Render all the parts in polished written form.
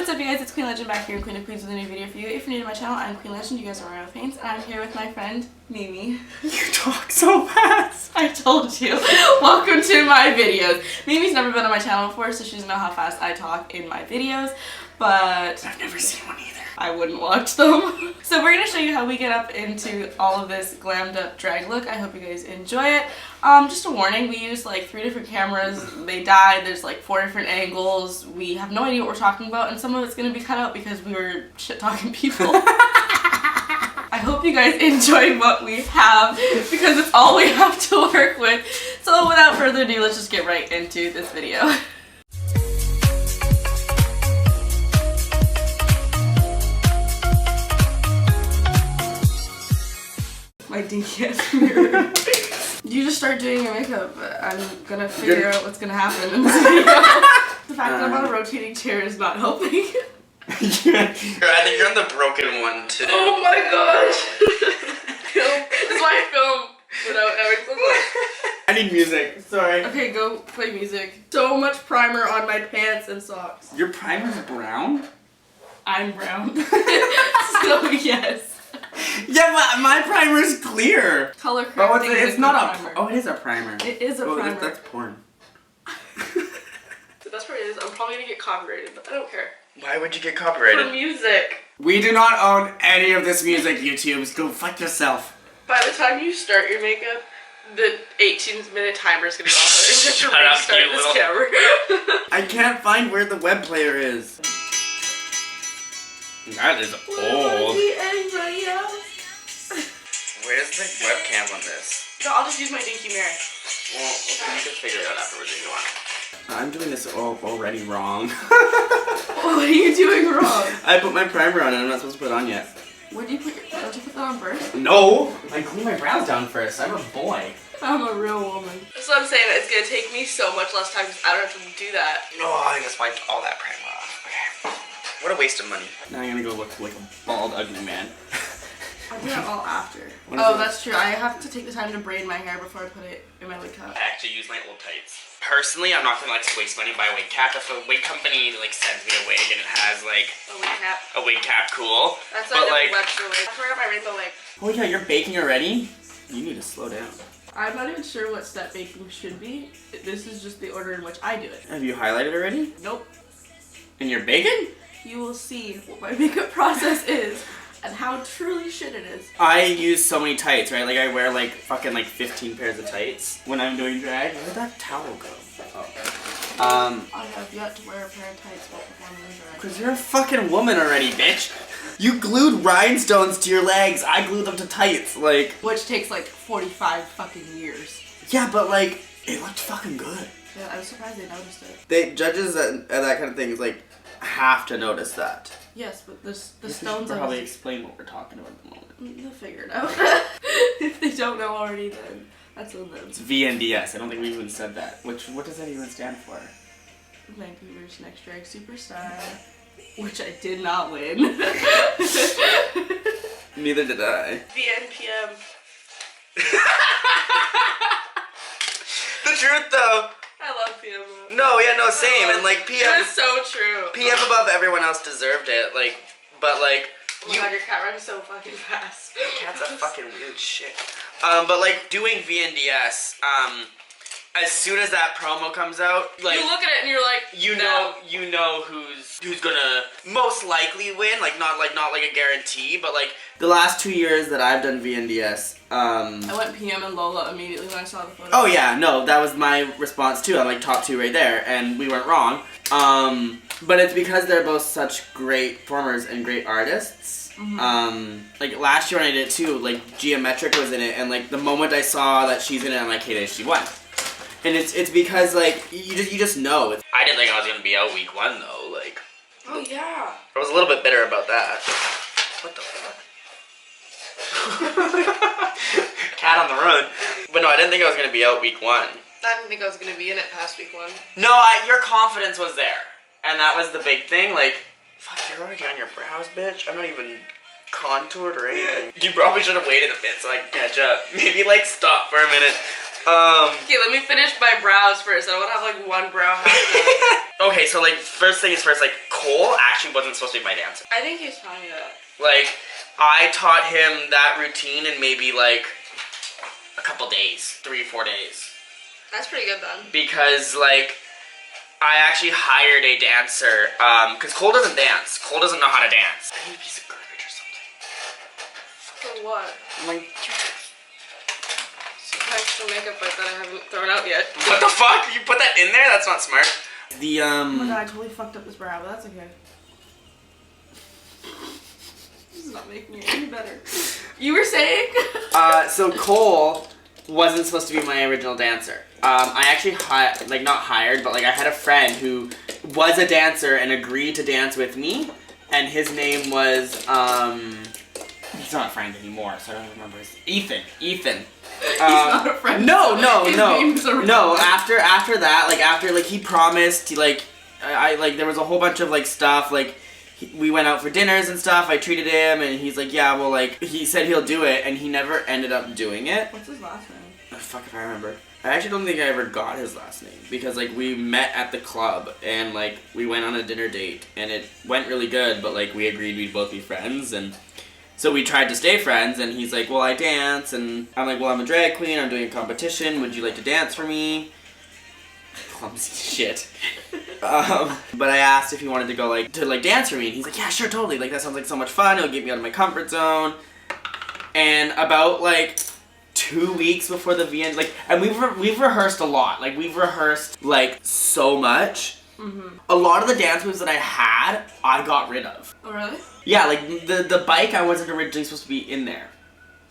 what's up you guys, it's Queen Legend back here in Queen of Queens with a new video for you. If you're new to my channel, I'm Queen Legend, you guys are Royal Paints, and I'm here with my friend, Mimi. You talk so fast! I told you. Welcome to my videos. Mimi's never been on my channel before, so she doesn't know how fast I talk in my videos, but I've never seen one either. I wouldn't watch them. So we're going to show you how we get up into all of this glammed up drag look. I hope you guys enjoy it. Just a warning, we used like 3 different cameras. They died. There's like 4 different angles. We have no idea what we're talking about, and some of it's going to be cut out because we were shit-talking people. I hope you guys enjoyed what we have because it's all we have to work with. So without further ado, let's just get right into this video. My dinky ass mirror. You just start doing your makeup. I'm gonna figure out what's gonna happen in this video. The fact that I'm on a rotating chair is not helping. I think you're on the broken one too. Oh my gosh! This is why I film without having someone. I need music, sorry. Okay, go play music. So much primer on my pants and socks. Your primer's brown? I'm brown. So yes. Yeah, but my primer's clear. Color correcting. It's not a primer. Oh, it is a primer. It is a primer. That's porn. The best part is I'm probably gonna get copyrighted, but I don't care. Why would you get copyrighted? For music. We do not own any of this music, YouTubes. Go fuck yourself. By the time you start your makeup, the 18-minute timer is gonna go off. And Shut you're up, restart you this little- camera. I can't find where the web player is. That is old. Where's the webcam on this? No, I'll just use my dinky mirror. Well, you can figure it out afterwards if you want. I'm doing this already wrong. What are you doing wrong? I put my primer on and I'm not supposed to put it on yet. Where do you put your... Don't you put that on first? No! I clean my brows down first. I'm a boy. I'm a real woman. That's what I'm saying. It's gonna take me so much less time because I don't have to do that. No, I just wiped all that primer off. Okay. What a waste of money. Now I'm gonna go look like a bald, ugly man. I do that all after. What is Oh, it? that's true. I have to take the time to braid my hair before I put it in my wig cap. I actually use my old tights. Personally, I'm not gonna like waste money and buy a wig cap. If a wig company like sends me a wig and it has like A wig cap. a wig cap, cool. That's but why I like, never webbed the wig. I forgot my rainbow wig. oh yeah, you're baking already? You need to slow down. I'm not even sure what step baking should be. This is just the order in which I do it. Have you highlighted already? Nope. And you're baking? You will see what my makeup process is and how truly shit it is. I use so many tights, right? Like I wear like fucking like 15 pairs of tights when I'm doing drag. Where'd that towel go? Oh. I have yet to wear a pair of tights while performing in drag. Cause you're a fucking woman already, bitch. You glued rhinestones to your legs. I glued them to tights, like. Which takes like 45 fucking years. Yeah, but like, it looked fucking good. Yeah, I was surprised they noticed it. They judges at that kind of thing is like have to notice that. Yes, but the We stones should probably are... explain what we're talking about at the moment. They'll figure it out. If they don't know already, then that's on them. It's VNDS. I don't think we even said that. What does that even stand for? Vancouver's Next Drag Superstar, which I did not win. Neither did I. VNPM. The truth though. I love PM. No, yeah, no, same. And like PM. That's so true. PM above everyone else deserved it. Like, but like. Oh my god, your cat runs so fucking fast. Cat's a fucking weird shit. But like doing VNDS, as soon as that promo comes out, like you look at it and you're like, you know who's gonna most likely win. Like not like a guarantee, but like the last 2 years that I've done VNDS. I went PM and Lola immediately when I saw the photo. Oh yeah, no, that was my response too. I'm like top 2 right there, and we weren't wrong. But it's because they're both such great performers and great artists. Mm-hmm. Like last year when I did it too, like Geometric was in it, and like the moment I saw that she's in it, I'm like, hey, she won. And it's because like you just know. I didn't think I was gonna be out week 1 though. Like. Oh yeah. I was a little bit bitter about that. What the fuck? Cat on the run. But no, I didn't think I was gonna be out week 1. I didn't think I was gonna be in it past week 1. No, your confidence was there. And that was the big thing, like, fuck, you're already on your brows, bitch. I'm not even contoured or anything. You probably should have waited a bit so I could catch up. Maybe, like, stop for a minute. Okay, let me finish my brows first. I want to have like one brow half done. Okay, so like first thing is first, like Cole actually wasn't supposed to be my dancer. I think he's telling me that. Like, I taught him that routine in maybe like a couple days, 3 or 4 days. That's pretty good then. Because like, I actually hired a dancer, because Cole doesn't dance. Cole doesn't know how to dance. I need a piece of garbage or something. For what? Like, Some extra makeup that I haven't thrown out yet. what the fuck? You put that in there? That's not smart. The, Oh my god, I totally fucked up his brow, but that's okay. This is not making it any better. You were saying? So Cole wasn't supposed to be my original dancer. I actually not hired, but like I had a friend who was a dancer and agreed to dance with me, and his name was he's not a friend anymore, so I don't remember his Ethan. He's not a friend. No. name's a No, after that, he promised, I there was a whole bunch of like stuff, like we went out for dinners and stuff. I treated him, and he's like, yeah, well, like he said he'll do it, and he never ended up doing it. What's his last name? Oh, fuck if I remember. I actually don't think I ever got his last name, because like we met at the club and like we went on a dinner date and it went really good, but like we agreed we'd both be friends, and so we tried to stay friends, and he's like, well, I dance, and I'm like, well, I'm a drag queen, I'm doing a competition, would you like to dance for me? Clumsy shit. But I asked if he wanted to go to dance for me, and he's like, yeah, sure, totally, like that sounds like so much fun, it'll get me out of my comfort zone. And about like 2 weeks before the VN, like, and we've rehearsed a lot, like we've rehearsed like so much. Mm-hmm. A lot of the dance moves that I had, I got rid of. Oh really? Yeah, like the bike, I wasn't originally supposed to be in there.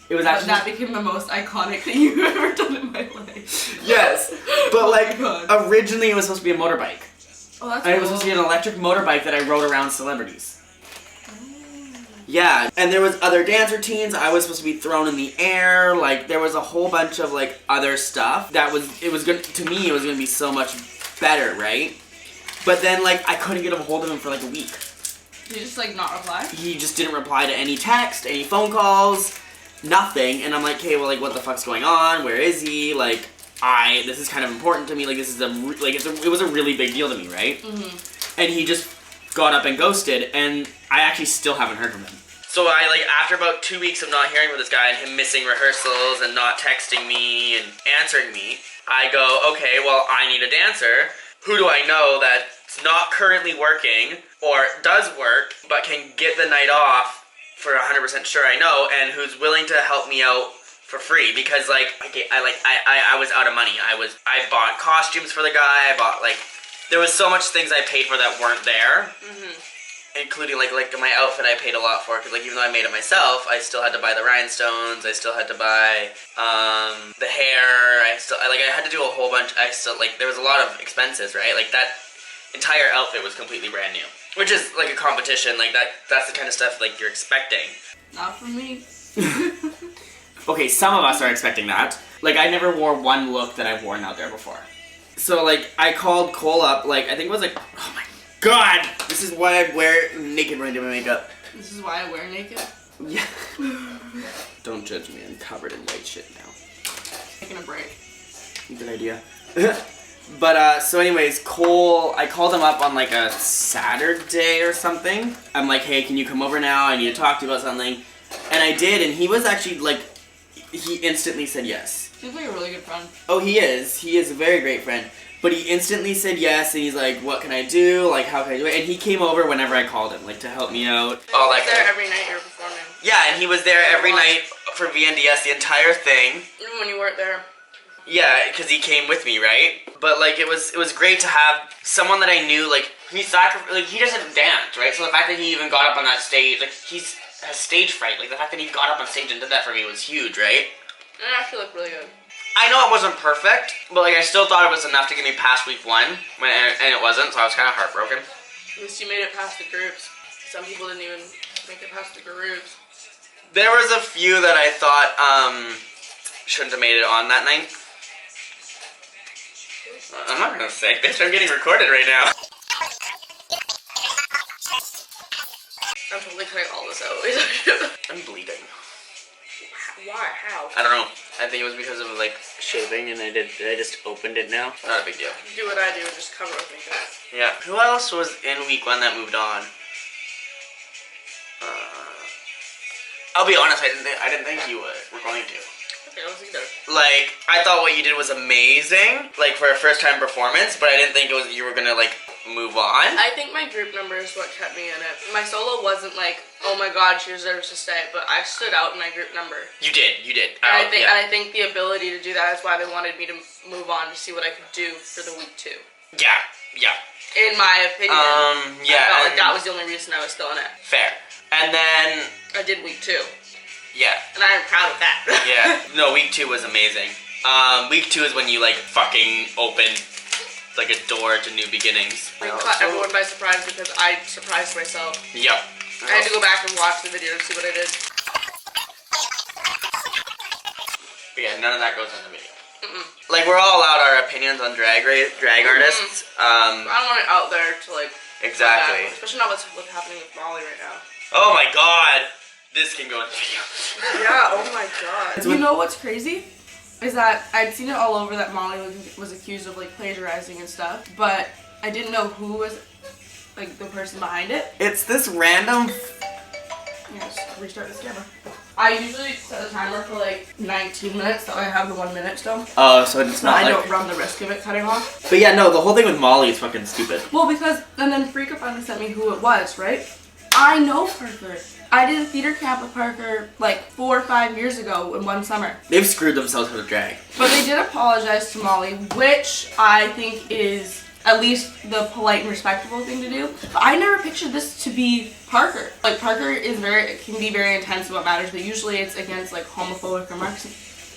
It was actually that became the most iconic thing you've ever done in my life. Yes, but Oh like my God. originally it was supposed to be a motorbike. Oh, that's And it cool. was supposed to be an electric motorbike that I rode around celebrities. Yeah, and there was other dance routines. I was supposed to be thrown in the air. Like there was a whole bunch of like other stuff that it was good to me. It was gonna be so much better, right? But then like I couldn't get a hold of him for like a week. Did you just like not reply? He just didn't reply to any text, any phone calls, nothing. And I'm like, okay, well, like what the fuck's going on? Where is he? Like this is kind of important to me. Like this is it was a really big deal to me, right? Mm-hmm. And he just got up and ghosted, and I actually still haven't heard from him. So I after about 2 weeks of not hearing from this guy and him missing rehearsals and not texting me and answering me, I go, okay, well, I need a dancer. Who do I know that's not currently working or does work but can get the night off for 100% sure I know, and who's willing to help me out for free? Because I was out of money. I bought costumes for the guy. I bought there was so much things I paid for that weren't there. Mm-hmm. Including like my outfit, I paid a lot for, because even though I made it myself, I still had to buy the rhinestones. I still had to buy the hair. I had to do a whole bunch. There was a lot of expenses, right? Like that entire outfit was completely brand new, which is like a competition. Like that's the kind of stuff like you're expecting. Not for me. Okay, some of us are expecting that. Like I never wore one look that I've worn out there before. So like I called Cole up. Like I think it was like, oh my God, this is why I wear naked when I do my makeup. This is why I wear naked. Yeah. Don't judge me, I'm covered in white shit now. Taking a break. Good idea. But, so anyways, Cole, I called him up on like a Saturday or something. I'm like, hey, can you come over now? I need to talk to you about something. And I did, and he was actually like, he instantly said yes. Seems like a really good friend. Oh, he is. He is a very great friend. But he instantly said yes, and he's like, what can I do? Like, how can I do it? And he came over whenever I called him, like, to help me out. All that there every night you were performing. Yeah, and he was there every night for VNDS, the entire thing. Even when you weren't there. Yeah, because he came with me, right? But, like, it was great to have someone that I knew, like, he doesn't dance, right? So the fact that he even got up on that stage, like, he has stage fright. Like, the fact that he got up on stage and did that for me was huge, right? And it actually looked really good. I know it wasn't perfect, but like I still thought it was enough to get me past week 1, and it wasn't, so I was kind of heartbroken. At least you made it past the groups. Some people didn't even make it past the groups. There was a few that I thought shouldn't have made it on that night. I'm not gonna say, bitch, I'm getting recorded right now. I'm totally cutting all this out. I'm bleeding. Why? How? I don't know. I think it was because of like shaving, and I just opened it now. Not a big deal. Do what I do and just cover with makeup. Yeah. Who else was in week 1 that moved on? I'll be honest. I didn't think you were going to. Okay, I was either. Like, I thought what you did was amazing, like for a first-time performance, but I didn't think you were gonna like move on. I think my group number is what kept me in it. My solo wasn't like, oh my god, she deserves to stay, but I stood out in my group number. You did. And I think the ability to do that is why they wanted me to move on to see what I could do for the week 2. Yeah. In my opinion. Yeah. I felt like that was the only reason I was still in it. Fair. And then I did week 2. yeah. And I am proud of that. Yeah. No, week 2 was amazing. Week 2 is when you like fucking opened like a door to new beginnings. I caught everyone by surprise because I surprised myself. Yep. I had to go back and watch the video to see what I did. But yeah, none of that goes in the video. Like, we're all allowed our opinions on drag artists. I don't want it out there to like. Exactly. Especially not what's happening with Molly right now. Oh my god. This can go in the video. Yeah, oh my god. You know what's crazy? Is that I'd seen it all over that Molly was accused of like plagiarizing and stuff, but I didn't know who was like the person behind it. It's this random... Yeah, just restart this camera. I usually set a timer for like 19 minutes, so I have the 1 minute still. Oh, so it's So not I like... don't run the risk of it cutting off. But yeah, no, the whole thing with Molly is fucking stupid. Well, because, and then Freaka finally sent me who it was, right? I know Parker. I did a theater camp with Parker like 4 or 5 years ago in one summer. They've screwed themselves with drag. But they did apologize to Molly, which I think is at least the polite and respectable thing to do. But I never pictured this to be Parker. Like, Parker is can be very intense about matters, but usually it's against like homophobic remarks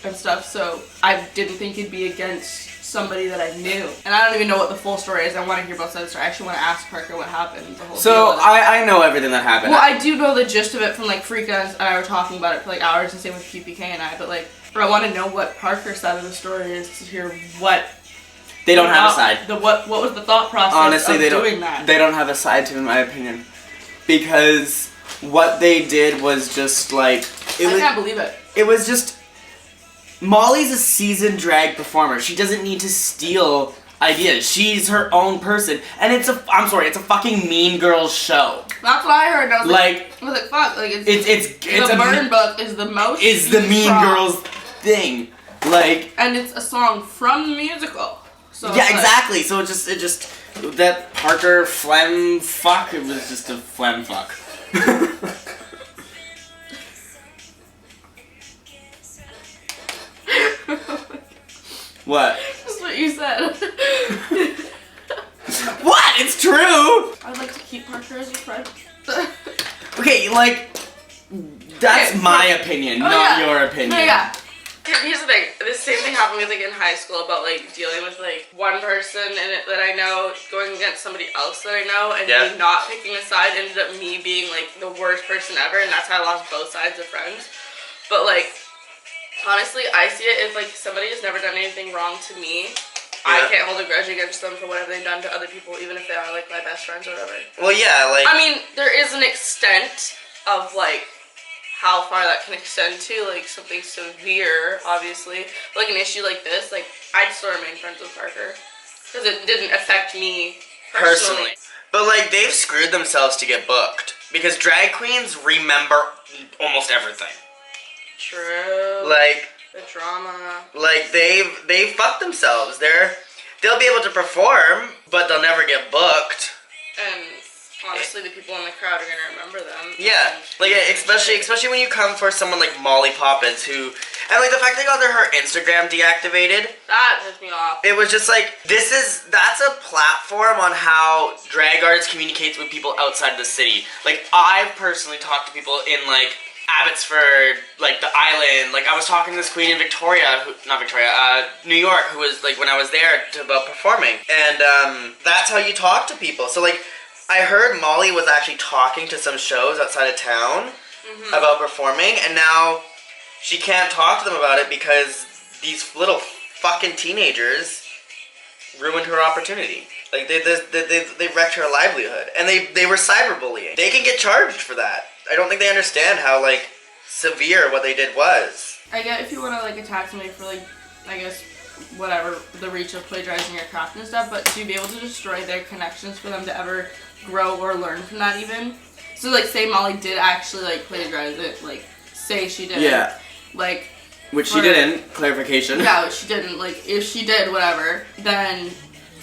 and stuff, so I didn't think it'd be against somebody that I knew. And I don't even know what the full story is. I want to hear both sides. I actually want to ask Parker what happened. The whole So, deal. I know everything that happened. Well, I do know the gist of it from like Freaka and I were talking about it for like hours, and same with QPK and I, but I want to know what Parker's side of the story is to hear what... They don't have a side. What was the thought process Honestly, of they doing that? They don't have a side to it, in my opinion. Because what they did was just like... I can't believe it. It was just... Molly's a seasoned drag performer. She doesn't need to steal ideas. She's her own person. And it's a fucking Mean Girls show. That's what I heard. I was Like, fuck. Like, it's the Burn Book is the most... Is the Mean Girls thing. Like... And it's a song from the musical. So yeah, exactly. So it just that Parker phlegm fuck. It was just a phlegm fuck. What? That's what you said. What? It's true. I'd like to keep Parker as a friend. Okay, like that's my opinion, not your opinion. No, yeah. Here's the thing. This same thing happened with like in high school about like dealing with like one person that I know going against somebody else that I know, and me not picking a side ended up me being like the worst person ever, and that's how I lost both sides of friends. But like honestly, I see it as like somebody has never done anything wrong to me. I can't hold a grudge against them for whatever they've done to other people, even if they are like my best friends or whatever. Well, yeah, like I mean, there is an extent of like how far that can extend to, like something severe, obviously. But, like an issue like this, like I'd still remain friends with Parker because it didn't affect me personally. But like they've screwed themselves to get booked because drag queens remember almost everything. True. Like the drama. Like they've fucked themselves. They'll be able to perform, but they'll never get booked. And honestly, the people in the crowd are gonna remember them. Yeah, like especially when you come for someone like Molly Poppins, and like the fact they got her Instagram deactivated. That pissed me off. It was just like that's a platform on how drag artists communicates with people outside the city. Like I've personally talked to people in like Abbotsford, like the island. Like I was talking to this queen in New York, who was like when I was there about performing, and that's how you talk to people. So like I heard Molly was actually talking to some shows outside of town about performing, and now she can't talk to them about it because these little fucking teenagers ruined her opportunity. Like they wrecked her livelihood, and they were cyberbullying. They can get charged for that. I don't think they understand how like severe what they did was. I get if you want to like attack somebody for like, I guess, whatever, the reach of plagiarizing your craft and stuff, but to be able to destroy their connections for them to ever grow or learn from that even. So like say Molly did actually like plagiarize it, like say she did. Yeah. Like. Which she didn't, clarification. No, she didn't. Like if she did, whatever, then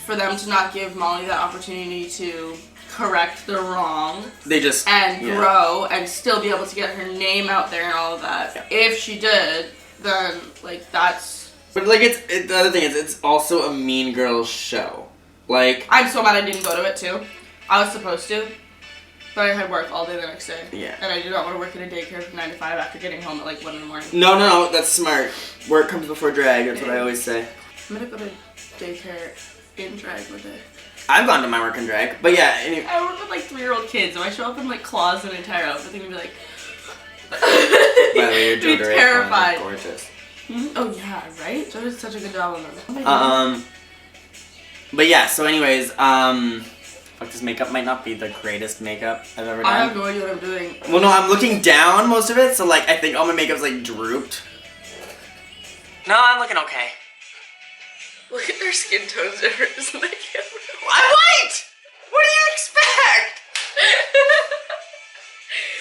for them to not give Molly that opportunity to correct the wrong. They just. And grow and still be able to get her name out there and all of that. Yeah. If she did, then like that's. But like the other thing is it's also a Mean Girls show. Like. I'm so mad I didn't go to it too. I was supposed to, but I had work all day the next day. Yeah. And I did not want to work in a daycare from 9 to 5 after getting home at like 1 in the morning. No, that's smart. Work comes before drag. That's what I always say. I'm gonna go to daycare in drag one day. I've gone to my work in drag, but yeah. Anyway. I work with like 3-year-old kids, so I show up in like claws and entire outfit. They're gonna be like. By the way, your be Joe terrified. Gorgeous. Mm-hmm. Oh yeah, right? Joe did such a good job on them. But yeah. So, anyways, fuck, this makeup might not be the greatest makeup I've ever done. I have no idea what I'm doing. Well, no, I'm looking down most of it, so like I think all my makeup's like drooped. No, I'm looking okay. Look at their skin tones difference in the camera. I'm white! What do you expect?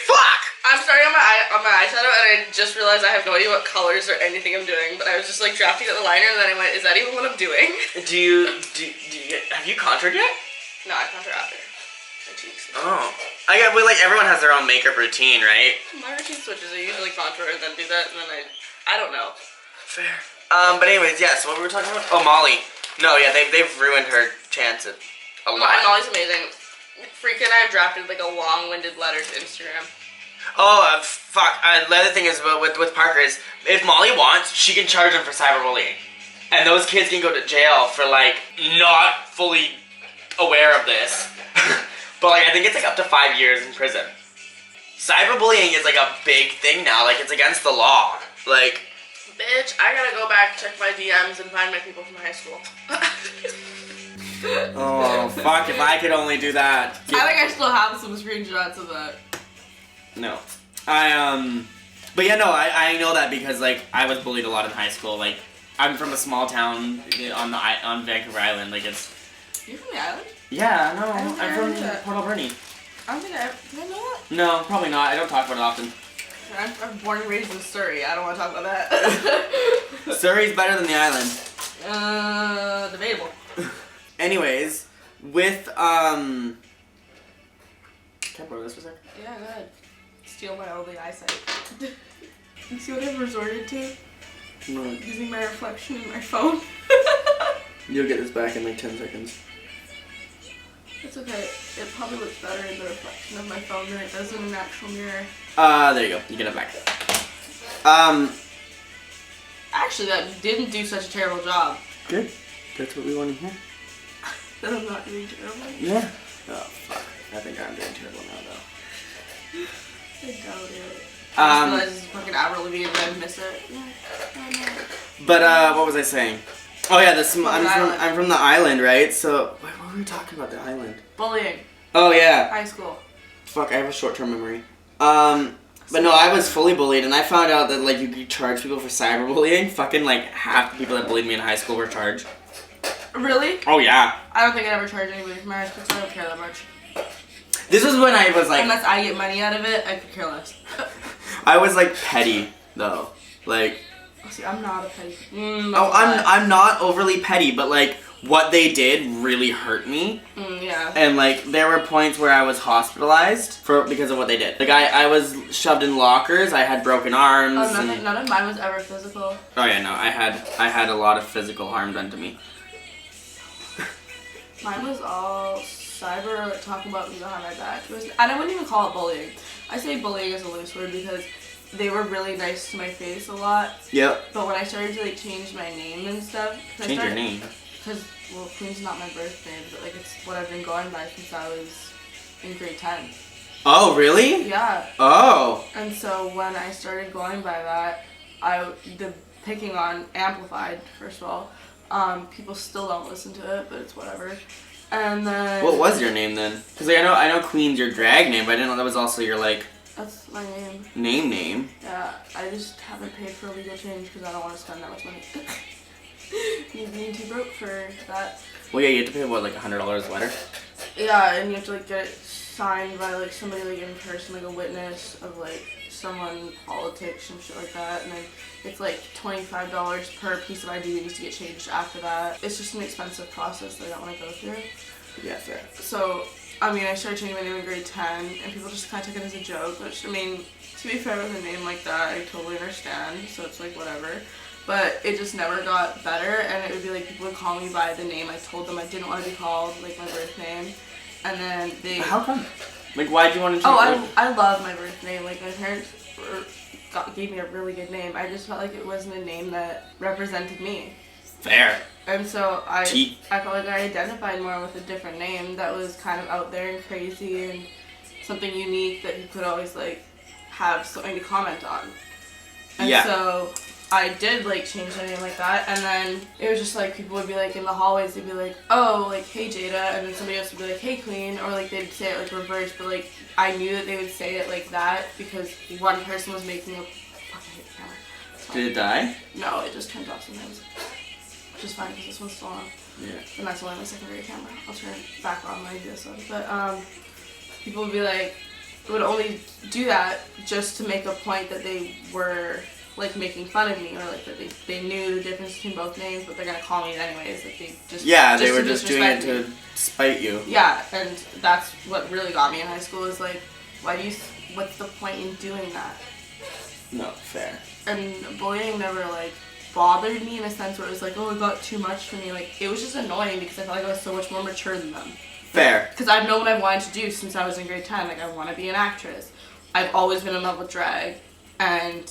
Fuck! I'm starting on my eyeshadow and I just realized I have no idea what colors or anything I'm doing, but I was just like drafting at the liner and then I went, is that even what I'm doing? Do you have you contoured yet? No, I contour after. My cheeks. Oh. I get, well, like everyone has their own makeup routine, right? My routine switches. I usually contour and then do that and then I don't know. Fair. But anyways, yeah, so what were we talking about? Oh, Molly. No, yeah, they've ruined her chance at a lot. Molly's amazing. Freaking I have drafted like a long-winded letter to Instagram. Oh, fuck. The other thing is with Parker is, if Molly wants, she can charge him for cyberbullying. And those kids can go to jail for, like, not fully aware of this. But, like, I think it's, like, up to 5 years in prison. Cyberbullying is, like, a big thing now. Like, it's against the law. Like... Bitch, I gotta go back, check my DMs, and find my people from high school. Oh, fuck, if I could only do that. I think I still have some screenshots of that. No. But yeah, no, I know that because, like, I was bullied a lot in high school. Like, I'm from a small town on Vancouver Island. Like, it's... You're from the island? Yeah, no, I'm from Port Alberni. I don't think did I know that? No, probably not. I don't talk about it often. I'm born and raised in Surrey. I don't want to talk about that. Surrey's better than the island. Debatable. Anyways, with, Can I borrow this for a sec? Yeah, go ahead. Steal my only eyesight. You see what I've resorted to? What? Using my reflection in my phone. You'll get this back in like 10 seconds. It's okay. It probably looks better in the reflection of my phone than it does in an actual mirror. There you go. You get it back. Actually, that didn't do such a terrible job. Good. That's what we want to hear. That I'm not doing terrible. Yeah. Oh, fuck. I think I'm doing terrible now, though. I doubt it. I just realized it's fucking Avril Lavigne and I miss it. Yeah, I know. But, what was I saying? Oh, yeah, I'm from the island, right? So, what were we talking about, the island? Bullying. Oh, yeah. High school. Fuck, I have a short-term memory. But no, I was fully bullied, and I found out that, like, you could charge people for cyberbullying. Fucking, like, half the people that bullied me in high school were charged. Really? Oh, yeah. I don't think I'd ever charge anybody for my high school, so I don't care that much. This was when I was, like... Unless I get money out of it, I could care less. I was, like, petty, though. Like... See, I'm not a petty... I'm not overly petty, but, like, what they did really hurt me. Yeah. And, like, there were points where I was hospitalized because of what they did. Like, I was shoved in lockers, I had broken arms. Oh, none of mine was ever physical. Oh, yeah, no, I had a lot of physical harm done to me. Mine was all cyber, like, talking about me behind my back. And I wouldn't even call it bullying. I say bullying is a loose word because they were really nice to my face a lot. Yep. But when I started to, like, change my name and stuff... Change your name? Because, well, Queen's not my birth name, but, like, it's what I've been going by since I was in grade 10. Oh, really? Yeah. Oh. And so when I started going by that, the picking on amplified, first of all. People still don't listen to it, but it's whatever. And then... What was your name then? Because, like, I know Queen's your drag name, but I didn't know that was also your, like... That's my name. Name? Yeah, I just haven't paid for a legal change because I don't want to spend that much money. Being too broke for that. Well, yeah, you have to pay, what, like $100 a letter? Yeah, and you have to like get it signed by like somebody like in person, like a witness of like someone in politics and shit like that, and then it's like $25 per piece of ID that needs to get changed after that. It's just an expensive process that I don't want to go through. Yeah, fair. So, I mean, I started changing my name in grade 10, and people just kind of took it as a joke, which, I mean, to be fair, with a name like that, I totally understand, so it's like, whatever. But it just never got better, and it would be like, people would call me by the name I told them I didn't want to be called, like my birth name, and then they... How come? Like, why do you want to change I love my birth name. Like, my parents gave me a really good name. I just felt like it wasn't a name that represented me. Fair. And so I T. felt like I identified more with a different name that was kind of out there and crazy and something unique that you could always like have something to comment on. And Yeah. so I did like change my name like that, and then it was just like people would be like in the hallways, they'd be like, oh, like, hey Jada, and then somebody else would be like, hey Queen, or like they'd say it like reverse, but like I knew that they would say it like that because one person was making a fucking hate the camera. So, Did it die? no, it just turns off sometimes. Which is fine because this one's still on. Yeah. And that's only my secondary camera. I'll turn it back on when I do this one. But people would be like, would only do that just to make a point that they were like making fun of me, or like that they knew the difference between both names, but they're gonna call me it anyways. Like they just They were just doing it disrespect to me. spite you. Yeah, and that's what really got me in high school is like, what's the point in doing that? No, fair. And bullying never like bothered me in a sense where it was like, oh, it got too much for me. Like it was just annoying because I felt like I was so much more mature than them. Fair. Because I've known what I wanted to do since I was in grade 10. Like I want to be an actress. I've always been in love with drag, and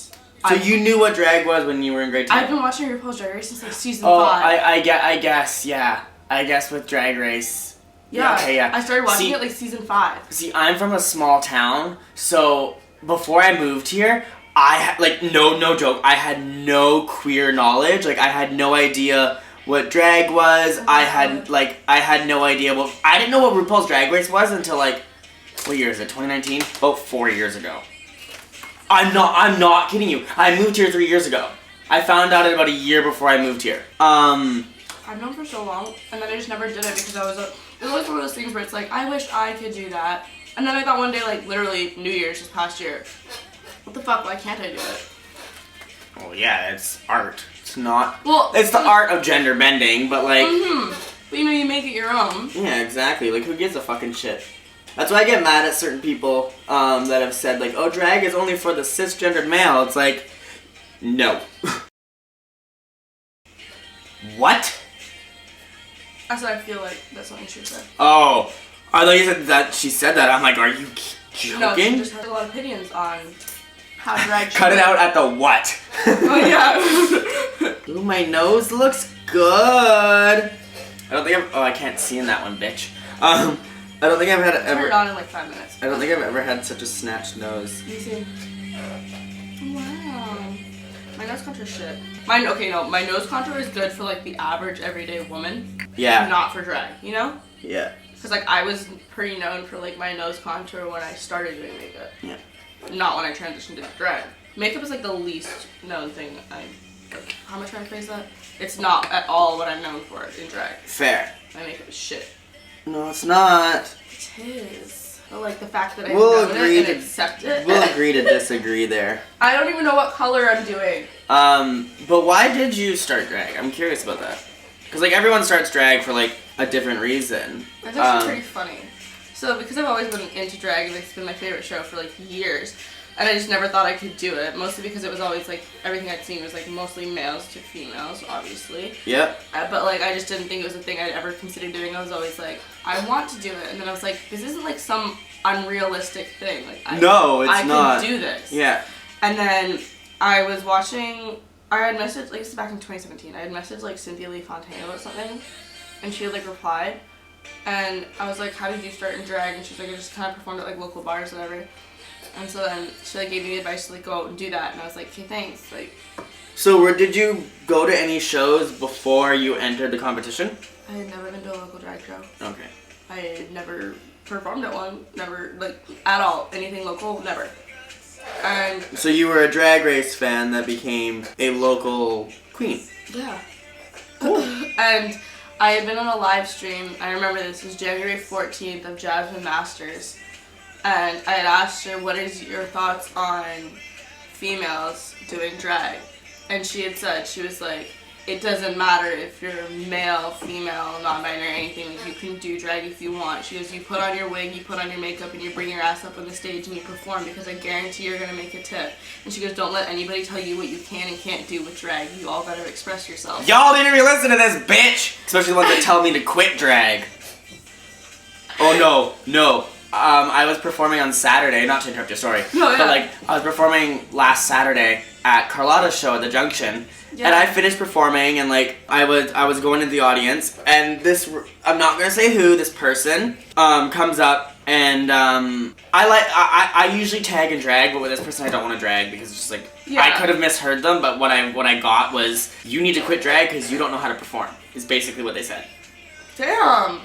So you knew what drag was when you were in grade 10? I've been watching RuPaul's Drag Race since like season 5. I guess, yeah. I guess with Drag Race. Yeah, Okay, yeah. I started watching it like season 5. See, I'm from a small town, so before I moved here, I had, like, no joke, I had no queer knowledge. Like, I had no idea what drag was. I had no idea I didn't know what RuPaul's Drag Race was until, like, what year is it, 2019? About 4 years ago. I'm not kidding you. I moved here 3 years ago. I found out about a year before I moved here. I've known for so long, and then I just never did it because it was always one of those things where it's like, I wish I could do that. And then I thought one day, like, literally New Year's this past year, what the fuck, why can't I do it? Well, yeah, it's art. It's not... Well, it's the art of gender bending, but, like... But, you know, you make it your own. Yeah, exactly. Like, who gives a fucking shit? That's why I get mad at certain people that have said, like, oh, drag is only for the cisgendered male. It's like, no. What? That's what I feel like that's what she said. Oh, I thought you said that she said that. I'm like, are you joking? No, she just has a lot of opinions on how drag should Cut it look. out at the what? Oh, yeah. Ooh, my nose looks good. I don't think I've... Oh, I can't see in that one, bitch. I don't think I've had Turn ever... it on in like 5 minutes. I don't think I've ever had such a snatched nose. You see? Wow. My nose contour is shit. My nose contour is good for like the average everyday woman. Yeah. Not for drag, you know? Yeah. Because like I was pretty known for like my nose contour when I started doing makeup. Yeah. Not when I transitioned to drag. Makeup is like the least known thing how am I trying to phrase that? It's not at all what I'm known for in drag. Fair. My makeup is shit. No, it's not. It is. But like the fact that I We'll know agree it to- and accept it. We'll agree to disagree there. I don't even know what color I'm doing. But why did you start drag? I'm curious about that. Because, like, everyone starts drag for, like, a different reason. That's actually pretty funny. So, because I've always been into drag, and it's been my favorite show for, like, years, and I just never thought I could do it, mostly because it was always, like, everything I'd seen was, like, mostly males to females, obviously. Yep. But, like, I just didn't think it was a thing I'd ever consider doing. I was always like, I want to do it. And then I was like, this isn't, like, some unrealistic thing. Like, No, it's I not. can do this. Yeah. And then I was watching... I had messaged, like, this is back in 2017, I had messaged, like, Cynthia Lee Fontaine about something, and she had, like, replied, and I was like, how did you start in drag? And she's like, I just kind of performed at, like, local bars and whatever, and so then she, like, gave me the advice to, like, go out and do that, and I was like, okay, thanks, like. So, did you go to any shows before you entered the competition? I had never been to a local drag show. Okay. I had never performed at one, never, like, at all, anything local, never. And So you were a Drag Race fan that became a local queen. yeah. And I had been on a live stream. I remember this was January 14th of Jasmine Masters. And I had asked her, what is your thoughts on females doing drag? And she had said, she was like, it doesn't matter if you're male, female, non-binary, anything. Like, you can do drag if you want. She goes, you put on your wig, you put on your makeup, and you bring your ass up on the stage and you perform because I guarantee you're going to make a tip. And she goes, don't let anybody tell you what you can and can't do with drag. You all got to express yourself. Y'all didn't even listen to this, bitch! Especially the ones that tell me to quit drag. Oh, no. I was performing on Saturday, not to interrupt your story, No, yeah. but like, I was performing last Saturday at Carlotta's show at the Junction. Yeah. And I finished performing, and like I was going into the audience, and this, I'm not gonna say who, this person comes up, and I usually tag and drag, but with this person I don't want to drag because it's just like I could have misheard them, but what I got was, you need to quit drag because you don't know how to perform. Is basically what they said. Damn.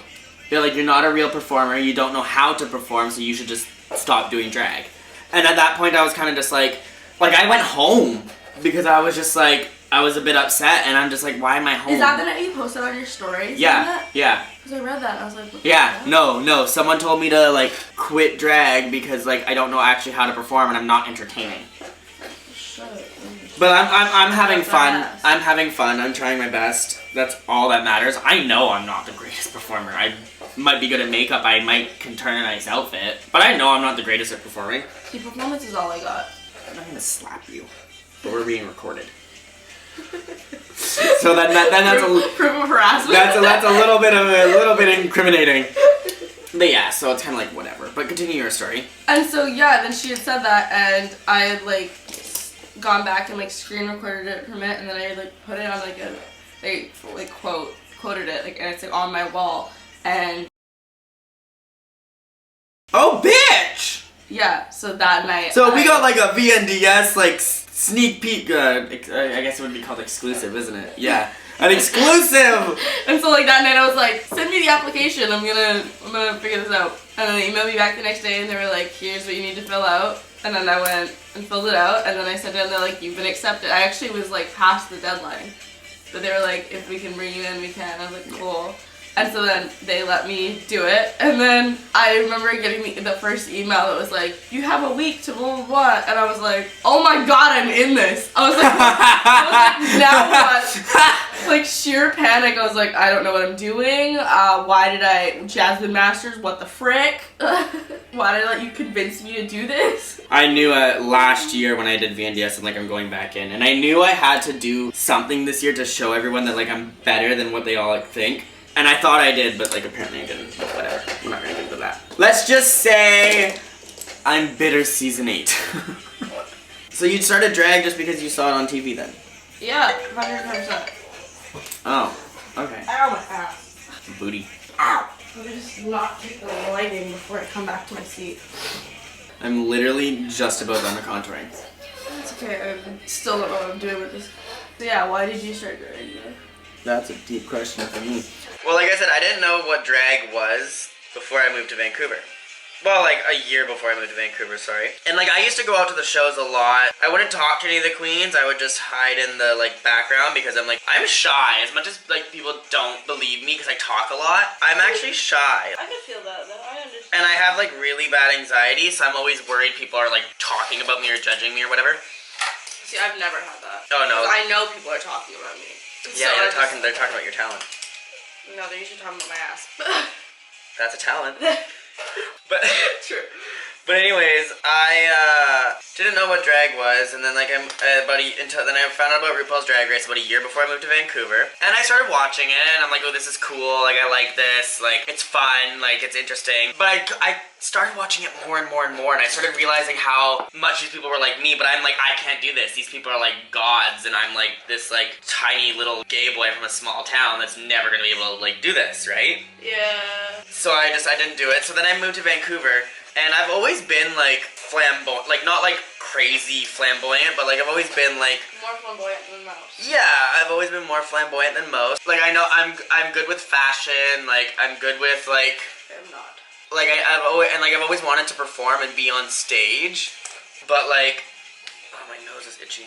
They're like, you're not a real performer, you don't know how to perform, so you should just stop doing drag. And at that point I was kind of just like I went home because I was just like, I was a bit upset, and I'm just like, why am I home? Is that the night you posted on your stories? Yeah. Because I read that and I was like, what the Yeah, fuck? no. Someone told me to like quit drag because like I don't know actually how to perform and I'm not entertaining. Shut up. But I'm having fun. Ass. I'm having fun. I'm trying my best. That's all that matters. I know I'm not the greatest performer. I might be good at makeup. I can turn a nice outfit. But I know I'm not the greatest at performing. See, performance is all I got. I'm not gonna slap you. But we're being recorded. So then that's a proof of harassment. that's a little bit incriminating. But yeah, so it's kind of like whatever. But continue your story. And so yeah, then she had said that, and I had like gone back and like screen recorded it from it, and then I had like put it on like a quoted it like, and it's like on my wall, and Oh, bitch! yeah. So that night. So we got like a VNDS like sneak peek. I guess it would be called exclusive, isn't it? Yeah, an exclusive. And so like that night I was like, send me the application. I'm gonna figure this out. And then they emailed me back the next day, and they were like, here's what you need to fill out. And then I went and filled it out, and then I sent it, and they're like, you've been accepted. I actually was like past the deadline, but they were like, if we can bring you in, we can. I was like, cool. And so then they let me do it, and then I remember getting the first email that was like, you have a week to blah blah blah, and I was like, oh my god, I'm in this. I was like, now what? Like sheer panic. I was like, I don't know what I'm doing. Why did I Jasmine Masters? What the frick? Why did I let you convince me to do this? I knew last year when I did VNDS and like I'm going back in, and I knew I had to do something this year to show everyone that like I'm better than what they all like think. And I thought I did, but like apparently I didn't. But whatever. We're not gonna get into that. Let's just say I'm bitter season 8. So you started drag just because you saw it on TV then? Yeah, 100%. Oh, okay. Ow, my ass. Booty. Ow. Let me just not take the lighting before I come back to my seat. I'm literally just about done the contouring. That's okay. I still don't know what I'm doing with this. So yeah, why did you start doing that? That's a deep question for me. Well, like I said, I didn't know what drag was before I moved to Vancouver. Well, like a year before I moved to Vancouver, sorry. And like I used to go out to the shows a lot. I wouldn't talk to any of the queens. I would just hide in the like background because I'm shy. As much as like people don't believe me because I talk a lot, I'm actually shy. I can feel that though. I understand. And I have like really bad anxiety, so I'm always worried people are like talking about me or judging me or whatever. See, I've never had that. Oh no. I know people are talking about me. Yeah, So they're talking about your talent. No, they're usually talking about my ass. That's a talent. But True. But anyways, I didn't know what drag was, and then like then I found out about RuPaul's Drag Race about a year before I moved to Vancouver, and I started watching it, and I'm like, oh, this is cool, like I like this, like it's fun, like it's interesting. But I started watching it more and more and more, and I started realizing how much these people were like me, but I'm like, I can't do this. These people are like gods, and I'm like this like tiny little gay boy from a small town that's never gonna be able to like do this, right? Yeah. So I didn't do it. So then I moved to Vancouver, and I've always been like flamboyant, like not like crazy flamboyant, but like I've always been like More flamboyant than most. yeah, I've always been more flamboyant than most. Like I know I'm good with fashion, like I'm good with like I'm not. I've always wanted to perform and be on stage. But like, oh, my nose is itchy.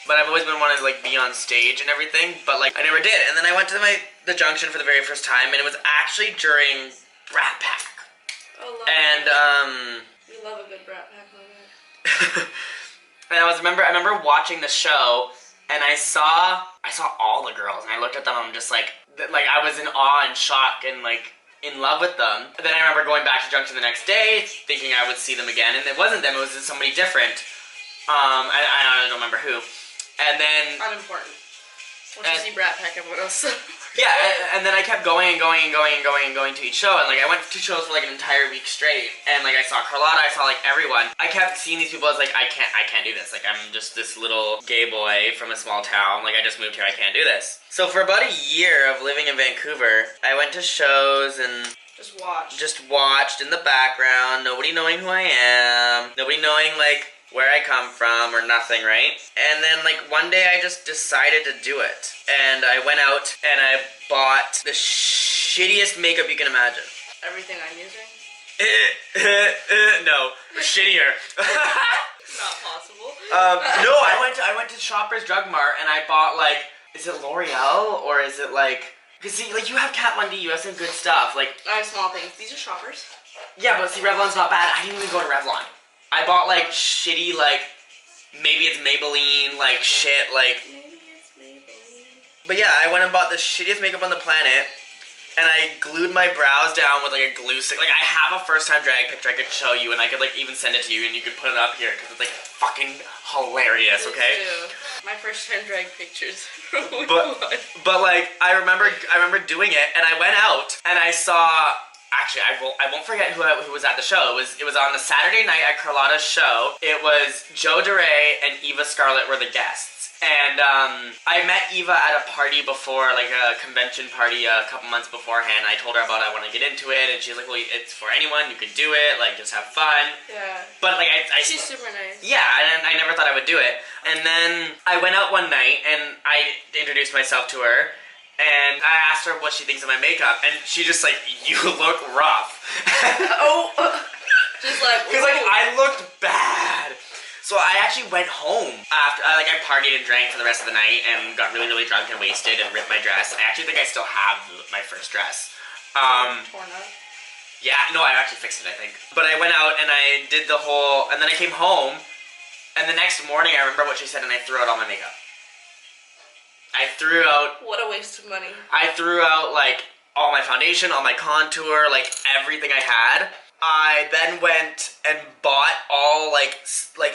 But I've always been wanting to like be on stage and everything, but like I never did. And then I went to the Junction for the very first time, and it was actually during Brat Pack. Oh, love And we love a good Brat Pack moment. and I remember watching the show, and I saw all the girls, and I looked at them, and I'm just like I was in awe and shock and like in love with them. And then I remember going back to Junction the next day, thinking I would see them again, and it wasn't them, it was somebody different. I don't remember who. And then Unimportant. Once you see Brat Pack, everyone else. yeah, and then I kept going to each show, and like I went to shows for like an entire week straight, and like I saw Carlotta, I saw like everyone. I kept seeing these people as like I can't do this. Like I'm just this little gay boy from a small town. Like I just moved here, I can't do this. So for about a year of living in Vancouver, I went to shows and just watched in the background, nobody knowing who I am, nobody knowing like where I come from or nothing, right? And then like one day I just decided to do it. And I went out and I bought the shittiest makeup you can imagine. Everything I'm using? No, shittier. Not possible. No, I went to Shoppers Drug Mart and I bought like, is it L'Oreal or is it like, because see, like you have Kat Von D, you have some good stuff. Like I have small things. These are Shoppers. Yeah, but see, Revlon's not bad. I didn't even go to Revlon. I bought like shitty like, maybe it's Maybelline like shit like. Maybe it's Maybelline. But yeah, I went and bought the shittiest makeup on the planet, and I glued my brows down with like a glue stick. Like I have a first time drag picture I could show you, and I could like even send it to you, and you could put it up here because it's like fucking hilarious. Okay. My first time drag pictures. but like I remember doing it, and I went out and I saw. Actually, I won't forget who was at the show. It was on the Saturday night at Carlotta's show. It was Joe DeRay and Eva Scarlett were the guests. And I met Eva at a party before, like a convention party a couple months beforehand. I told her about I want to get into it, and she's like, well, it's for anyone. You could do it. Like, just have fun. Yeah. But like, she's super nice. Yeah, and I never thought I would do it. And then I went out one night, and I introduced myself to her. And I asked her what she thinks of my makeup, and she just like, you look rough. Just like, because like I looked bad. So I actually went home after, I partied and drank for the rest of the night and got really, really drunk and wasted and ripped my dress. I actually think I still have my first dress. Torn up. Yeah, no, I actually fixed it, I think. But I went out and I did the whole, and then I came home, and the next morning I remember what she said, and I threw out all my makeup. I threw out... What a waste of money. I threw out, like, all my foundation, all my contour, like, everything I had. I then went and bought all, like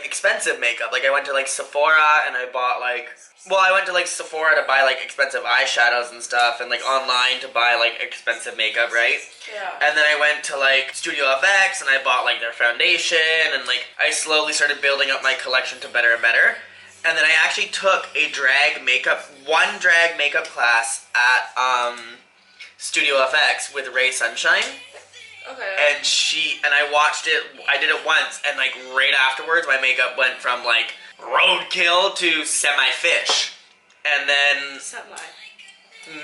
expensive makeup. Like, I went to, like, Sephora, and I bought, like... Well, I went to, like, Sephora to buy, like, expensive eyeshadows and stuff, and, like, online to buy, like, expensive makeup, right? Yeah. And then I went to, like, Studio FX, and I bought, like, their foundation, and, like, I slowly started building up my collection to better and better. And then I actually took one drag makeup class at Studio FX with Ray Sunshine. Okay. And I watched it, I did it once, and like right afterwards my makeup went from like roadkill to semi-fish. And then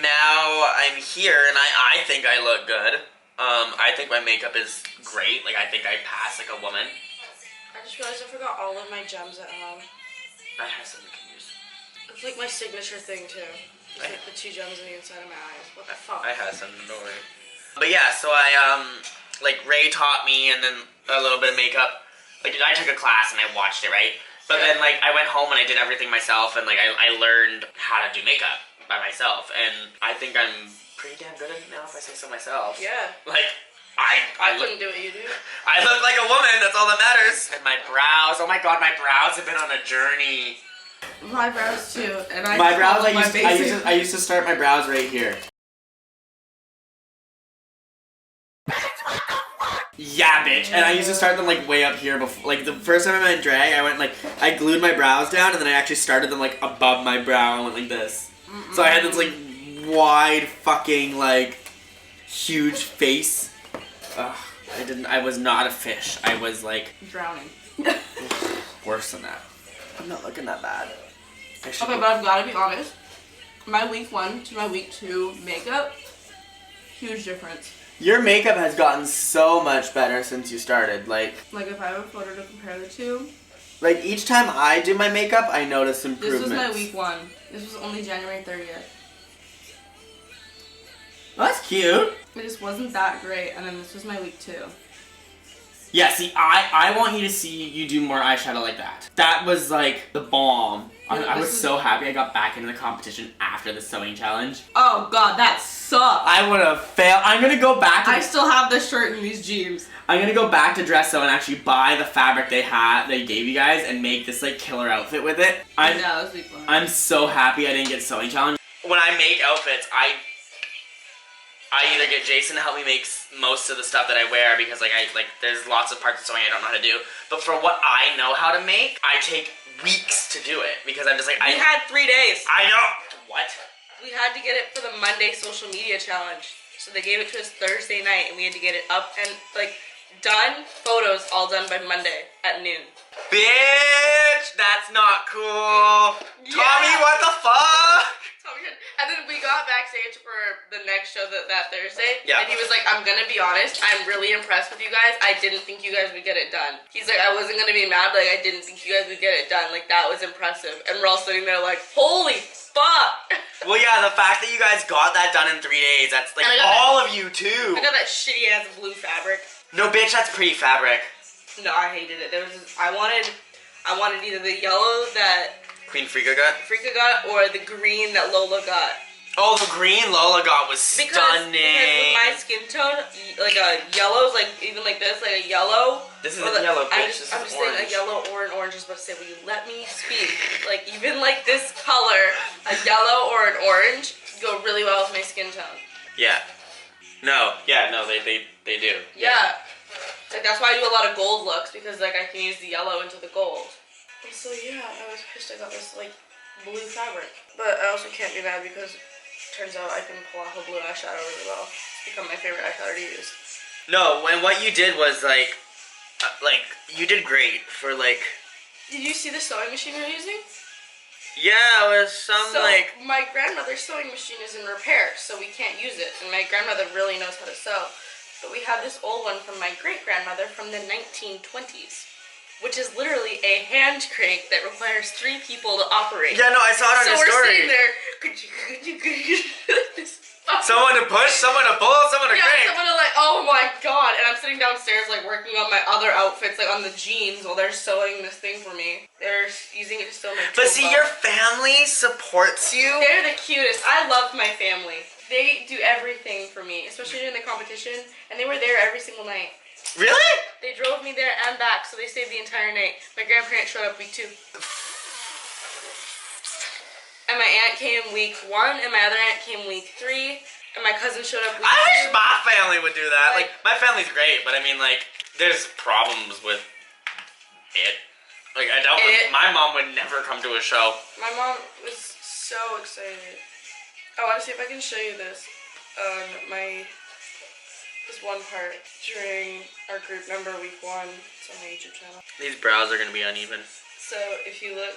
now I'm here and I think I look good. I think my makeup is great, like I think I pass like a woman. I just realized I forgot all of my gems at home. I have some you can use. It's like my signature thing too. It's like the 2 gems on the inside of my eyes. What the fuck? I have some, don't worry. But yeah, so I like Ray taught me, and then a little bit of makeup. Like I took a class and I watched it, right? But then like I went home and I did everything myself, and like I learned how to do makeup by myself, and I think I'm pretty damn good at it now if I say so myself. Yeah. Like I couldn't do what you do. I look like a woman, that's all that matters. And my brows, oh my god, my brows have been on a journey. My brows too, and my brows, I used to start my brows right here. Yeah, bitch. And I used to start them like way up here before. Like the first time I went drag, I went like I glued my brows down, and then I actually started them like above my brow and went like this. So I had this like wide fucking like huge face. Ugh, I was not a fish. I was like drowning. Worse than that. I'm not looking that bad. Okay, but I've got to be honest. My week 1 to my week 2 makeup, huge difference. Your makeup has gotten so much better since you started. Like if I have a photo to compare the two, Like, each time I do my makeup, I notice This improvements. was my week 1. This was only January 30th. Oh, that's cute. It just wasn't that great, and then this was my week 2. Yeah, see, I want you to see you do more eyeshadow like that. That was, like, the bomb. I was so happy I got back into the competition after the sewing challenge. Oh god, that sucked. I would have failed. I'm gonna go back to... I still have this shirt and these jeans. I'm gonna go back to Dresso and actually buy the fabric they gave you guys and make this, like, killer outfit with it. Yeah, that was week 1. I'm so happy I didn't get sewing challenge. When I make outfits, I either get Jason to help me make most of the stuff that I wear because there's lots of parts of sewing I don't know how to do. But for what I know how to make, I take weeks to do it because I'm just like We had 3 days. I know. What? We had to get it for the Monday social media challenge. So they gave it to us Thursday night and we had to get it up and done, photos all done by Monday at noon. Bitch, that's not cool. Yeah. Tommy, what the fuck? And then we got backstage for the next show that Thursday. Yeah. And he was like, I'm gonna be honest, I'm really impressed with you guys. I didn't think you guys would get it done. He's like, I wasn't gonna be mad, but I didn't think you guys would get it done. Like, that was impressive. And we're all sitting there like, holy fuck. Well, yeah, the fact that you guys got that done in 3 days, that's like all of you too. I got that shitty ass blue fabric. No, bitch, that's pretty fabric. No, I hated it. I wanted either the yellow that Queen Frika got? Frika got or the green that Lola got. Oh, the green Lola got was stunning. Because with my skin tone, like a yellow's like even like this, like a yellow. This isn't yellow, bitch. I'm just saying a yellow or an orange is about to say, will you let me speak? Like even like this color, a yellow or an orange go really well with my skin tone. Yeah. No. Yeah, no, they do. Yeah. Like that's why I do a lot of gold looks because like I can use the yellow into the gold. And so yeah, I was pissed I got this like blue fabric. But I also can't be mad because turns out I can pull off a blue eyeshadow really well. It's become my favorite eyeshadow to use. No, when what you did was like you did great for like. Did you see the sewing machine we're using? Yeah, it was some my grandmother's sewing machine is in repair, so we can't use it. And my grandmother really knows how to sew. But we have this old one from my great-grandmother from the 1920s. Which is literally a hand crank that requires 3 people to operate. Yeah, no, I saw it on your story. So we're sitting there. Someone to push, someone to pull, someone to crank. Someone to like, oh my god. And I'm sitting downstairs like working on my other outfits, like on the jeans while they're sewing this thing for me. They're using it to sew my But see, your family supports you. They're the cutest. I love my family. They do everything for me, especially during the competition. And they were there every single night. Really? They drove me there and back, so they stayed the entire night. My grandparents showed up week 2. And my aunt came week 1, and my other aunt came week 3, and my cousin showed up week 2. I wish my family would do that. Like, my family's great, but I mean, like, there's problems with it. Like, my mom would never come to a show. My mom was so excited. I want to see if I can show you this on this one part during our group number week 1. It's on my YouTube channel. These brows are gonna be uneven. So if you look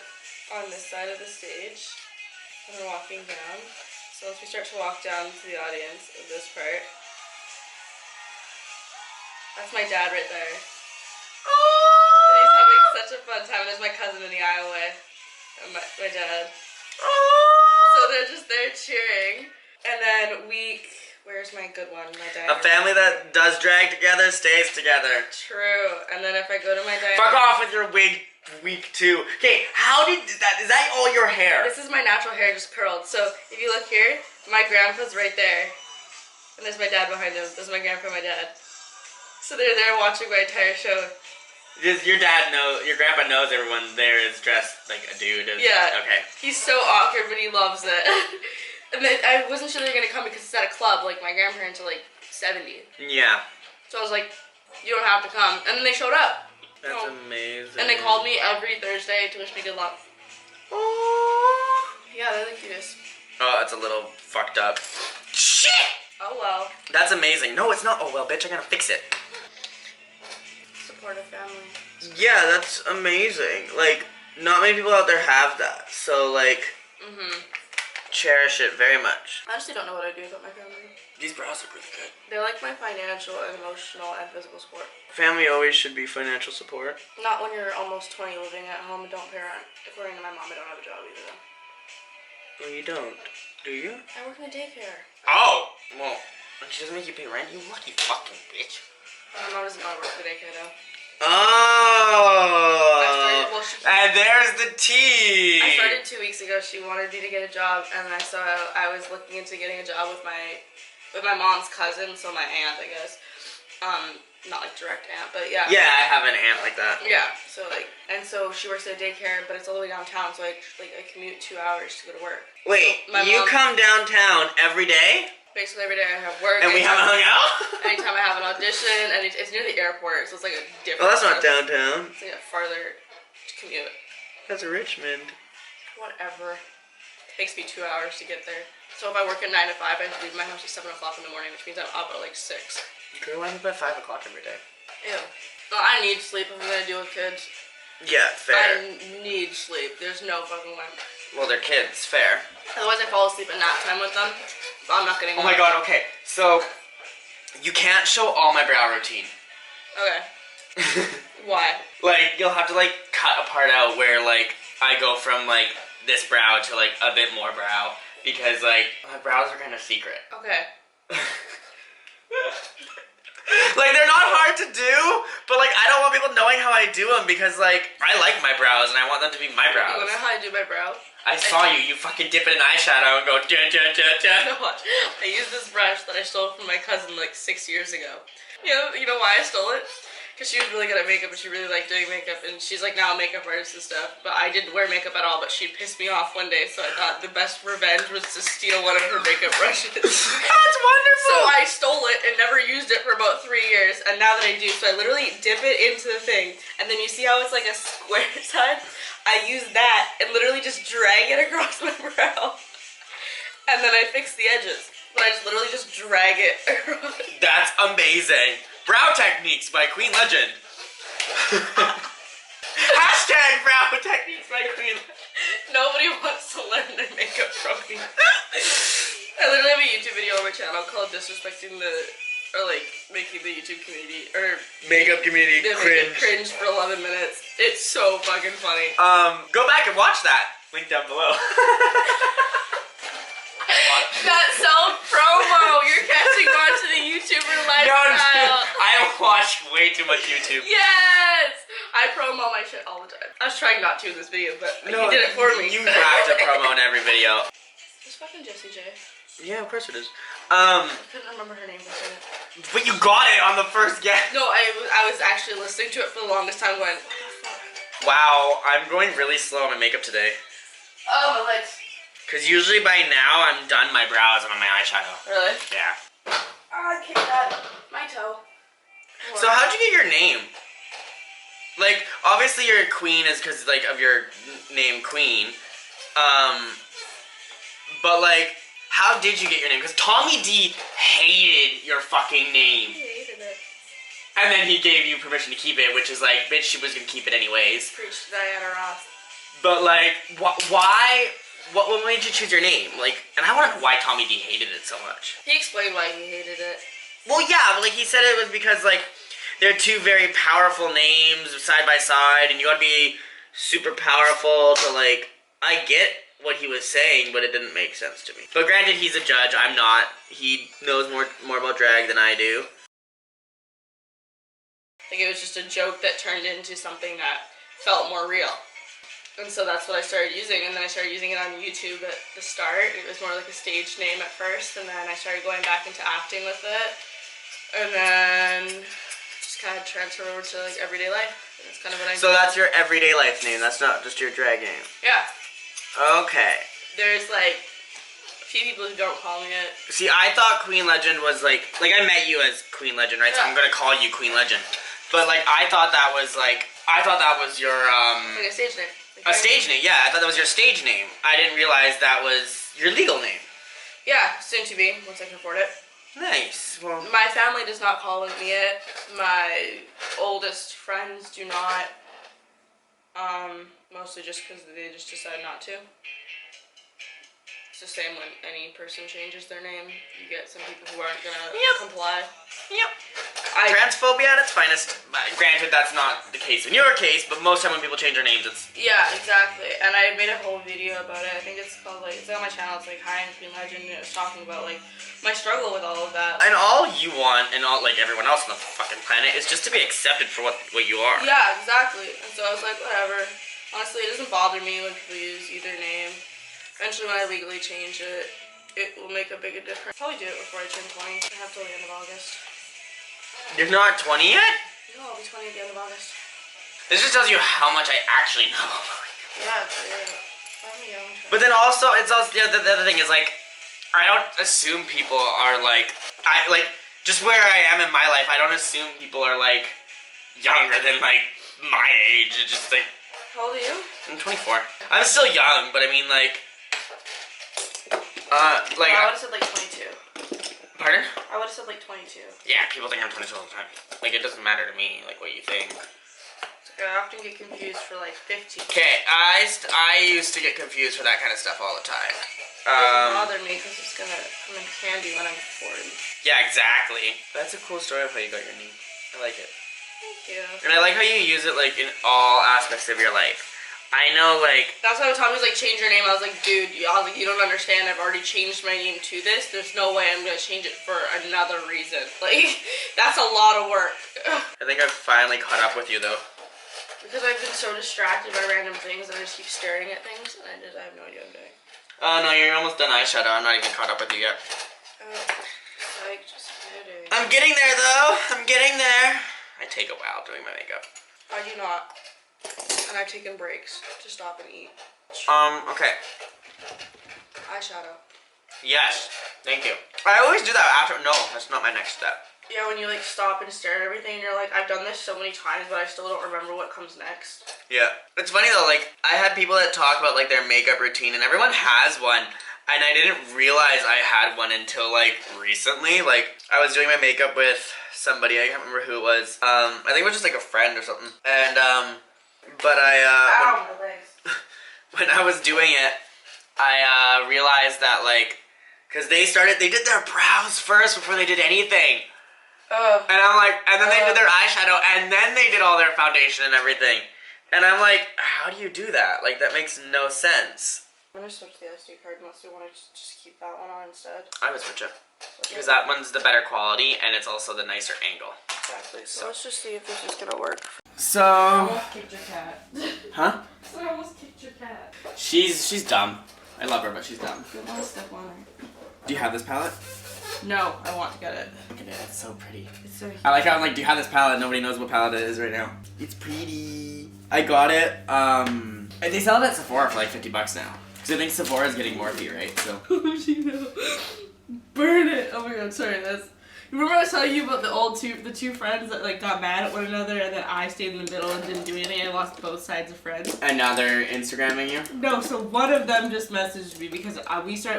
on this side of the stage, when we're walking down, so once we start to walk down to the audience of this part, that's my dad right there. And he's having such a fun time. There's my cousin in the aisleway, and my dad. So they're just there cheering. And then where's my good one? My diary. A family that does drag together stays together. True. And then if I go to my diary. Fuck off with your wig week 2. Okay, is that all your hair? This is my natural hair just curled. So if you look here, my grandpa's right there. And there's my dad behind him. This is my grandpa and my dad. So they're there watching my entire show. Your grandpa knows everyone there is dressed like a dude. Yeah. Okay. He's so awkward, but he loves it. And then I wasn't sure they were going to come because it's at a club. Like, my grandparents are like 70. Yeah. So I was like, you don't have to come. And then they showed up. That's amazing. And they called me every Thursday to wish me good luck. Oh. Yeah, they're the cutest. Oh, that's a little fucked up. Shit! Oh well. That's amazing. No, it's not. Oh well, bitch, I'm gonna fix it. Supportive family. Yeah, that's amazing. Like, not many people out there have that. So, like... cherish it very much. I honestly don't know what I'd do without my family. These brows are really good. They're like my financial and emotional and physical support. Family always should be financial support. Not when you're almost 20 living at home and don't pay rent. According to my mom, I don't have a job either though. Well, you don't, do you? I work in a daycare. Oh! Well, when she doesn't make you pay rent, you lucky fucking bitch. My mom doesn't know I work at a daycare though. Oh! And there's the tea! I started 2 weeks ago. She wanted me to get a job, and I was looking into getting a job with my mom's cousin, so my aunt, I guess. Not like direct aunt, but yeah. Yeah, I have an aunt like that. Yeah, so so she works at a daycare, but it's all the way downtown, so I commute 2 hours to go to work. Wait, So you come downtown every day? Basically every day I have work. And we haven't hung out? Anytime I have an audition, and it's near the airport, so it's like a different. Well, that's not downtown. It's like a farther commute. That's Richmond. Whatever. Takes me 2 hours to get there. So if I work at 9 to 5, I have to leave my house at 7 o'clock in the morning, which means I'm up at like 6. Girl, I'm up at 5 o'clock every day. Ew. Well, I need sleep if I'm gonna deal with kids. Yeah, fair. I need sleep. There's no fucking way. Well, they're kids, fair. Otherwise, I fall asleep at nap time with them. So I'm not getting. Oh my god, okay. So, you can't show all my brow routine. Okay. Why? Like, you'll have to, like, cut a part out where, like, I go from, like, this brow to, like, a bit more brow. Because, like, my brows are kind of secret. Okay. Like, they're not hard to do, but, like, I don't want people knowing how I do them because, like, I like my brows and I want them to be my brows. You know how I do my brow? I saw you fucking dip it in eyeshadow and go dun dun dun dun. Watch. I use this brush that I stole from my cousin like 6 years ago. You know why I stole it? Because she was really good at makeup and she really liked doing makeup, and she's like now a makeup artist and stuff, but I didn't wear makeup at all, but she pissed me off one day, so I thought the best revenge was to steal one of her makeup brushes. That's wonderful! So I stole it and never used it for about 3 years, and now that I do, so I literally dip it into the thing, and then you see how it's like a square side? I use that and literally just drag it across my brow. And then I fix the edges. But I just literally just drag it across. That's amazing. Brow Techniques by Queen Legend. Hashtag Brow Techniques by Queen Legend. Nobody wants to learn their makeup from me. I literally have a YouTube video on my channel called Disrespecting making the YouTube community, or makeup community cringe for 11 minutes. It's so fucking funny. Go back and watch that. Link down below. That self-promo! You're catching on to the YouTuber lifestyle. I watch way too much YouTube. Yes! I promo my shit all the time. I was trying not to in this video, but No, you did it for me. You have to promo in every video. It's fucking Jessie J. Yeah, of course it is. I couldn't remember her name for a second. But you got it on the first guess. No, I was actually listening to it for the longest time going, what the fuck? Wow, I'm going really slow on my makeup today. Oh, my legs. Because usually by now I'm done my brows and on my eyeshadow. Really? Yeah. Oh, I kicked that. My toe. So how'd you get your name? Like, obviously your queen is because, like, of your name Queen. But, like, how did you get your name? Because Tommy D hated your fucking name. He hated it. And then he gave you permission to keep it, which is like, bitch, she was gonna keep it anyways. Preach to Diana Ross. But, like, why? What made you choose your name? Like, and I want to know why Tommy D hated it so much. He explained why he hated it. Well, yeah, but, like, he said it was because, like, they're two very powerful names side by side, and you gotta be super powerful to, like, I get what he was saying, but it didn't make sense to me. But granted, he's a judge, I'm not. He knows more about drag than I do. Like, it was just a joke that turned into something that felt more real. And so that's what I started using, and then I started using it on YouTube at the start. It was more like a stage name at first, and then I started going back into acting with it. And then just kind of transferred over to, like, everyday life. And that's kind of what I do. So that's your everyday life name, that's not just your drag name? Yeah. Okay. There's, like, a few people who don't call me it. See, I thought Queen Legend was, like I met you as Queen Legend, right? So I'm gonna call you Queen Legend. But, like, I thought that was your, Like a stage name. a stage name, yeah. I thought that was your stage name. I didn't realize that was your legal name. Yeah, soon to be, once I can afford it. Nice. Well, My family does not call me it. My oldest friends do not. Mostly just because they just decide not to. It's the same when any person changes their name. You get some people who aren't gonna comply. Yep. Transphobia at its finest. Granted, that's not the case in your case, but most time when people change their names, it's... Yeah, exactly. And I made a whole video about it. I think it's called, like, it's on my channel. It's like Hi and Queen Legend. And it was talking about, like, my struggle with all of that. And all you want, and all, like, everyone else on the fucking planet, is just to be accepted for what you are. Yeah, exactly. And so I was like, whatever. Honestly, it doesn't bother me when people use either name. Eventually, when I legally change it, it will make a bigger difference. Probably do it before I turn 20. I have till the end of August. You're not 20 yet? No, I'll be 20 at the end of August. This just tells you how much I actually know. Yeah, it's weird. I'm young. But then also, it's also, the other thing is, like, I don't assume people are, like, just where I am in my life, I don't assume people are, like, younger than, like, my age. It's just, like... How old are you? I'm 24. I'm still young, but I mean, like... I would have said like 22. Pardon? I would have said like 22. Yeah, people think I'm 22 all the time. Like, it doesn't matter to me, like, what you think. It's okay, I often get confused for like 15. Okay, I used to get confused for that kind of stuff all the time. It doesn't bother me because it's gonna come in handy when I'm 40. Yeah, exactly. That's a cool story of how you got your name. I like it. Thank you. And I like how you use it, like, in all aspects of your life. I know, like... That's why Tommy was like, change your name. I was like, dude, I was like, you don't understand. I've already changed my name to this. There's no way I'm gonna change it for another reason. Like, that's a lot of work. I think I've finally caught up with you, though. Because I've been so distracted by random things and I just keep staring at things and I have no idea what I'm doing. Oh, no, you're almost done eyeshadow. I'm not even caught up with you yet. Like, just kidding. I'm getting there, though. I'm getting there. I take a while doing my makeup. I do not. And I've taken breaks to stop and eat. Okay. Eyeshadow. Yes. Thank you. I always do that after. No, that's not my next step. Yeah, when you like stop and stare at everything and you're like, I've done this so many times, but I still don't remember what comes next. Yeah. It's funny though, like, I had people that talk about like their makeup routine and everyone has one. And I didn't realize I had one until like recently. Like, I was doing my makeup with somebody, I can't remember who it was. I think it was just like a friend or something. And, but Ow, my legs. when I was doing it, I realized that like, cause they did their brows first before they did anything. And I'm like, and then they did their eyeshadow, and then they did all their foundation and everything. And I'm like, how do you do that? Like, that makes no sense. I'm gonna switch the SD card unless you want to just keep that one on instead. I would switch it. Because that one's the better quality, and it's also the nicer angle. Exactly. So let's just see if this is gonna work. So... almost kicked your cat. Huh? I almost kicked your cat. She's dumb. I love her, but she's dumb. You want to step on her? Do you have this palette? No, I want to get it. Look at it, it's so pretty. It's so I like how I'm like, do you have this palette? Nobody knows what palette it is right now. It's pretty. I got it, they sell it at Sephora for like $50 now. Because I think Sephora's getting Morphe, right? So. You know. Burn it! Oh my god, sorry, that's... Remember I was telling you about the two friends that like got mad at one another and then I stayed in the middle and didn't do anything. I lost both sides of friends. And now they're Instagramming you? No, so one of them just messaged me because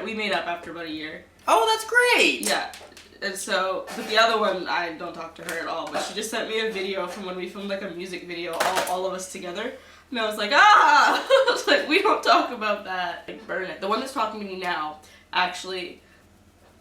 we made up after about a year. Oh, that's great! Yeah. And so, but the other one, I don't talk to her at all, but she just sent me a video from when we filmed like a music video, all of us together. And I was like, ah! I was like, we don't talk about that. Like, burn it. The one that's talking to me now actually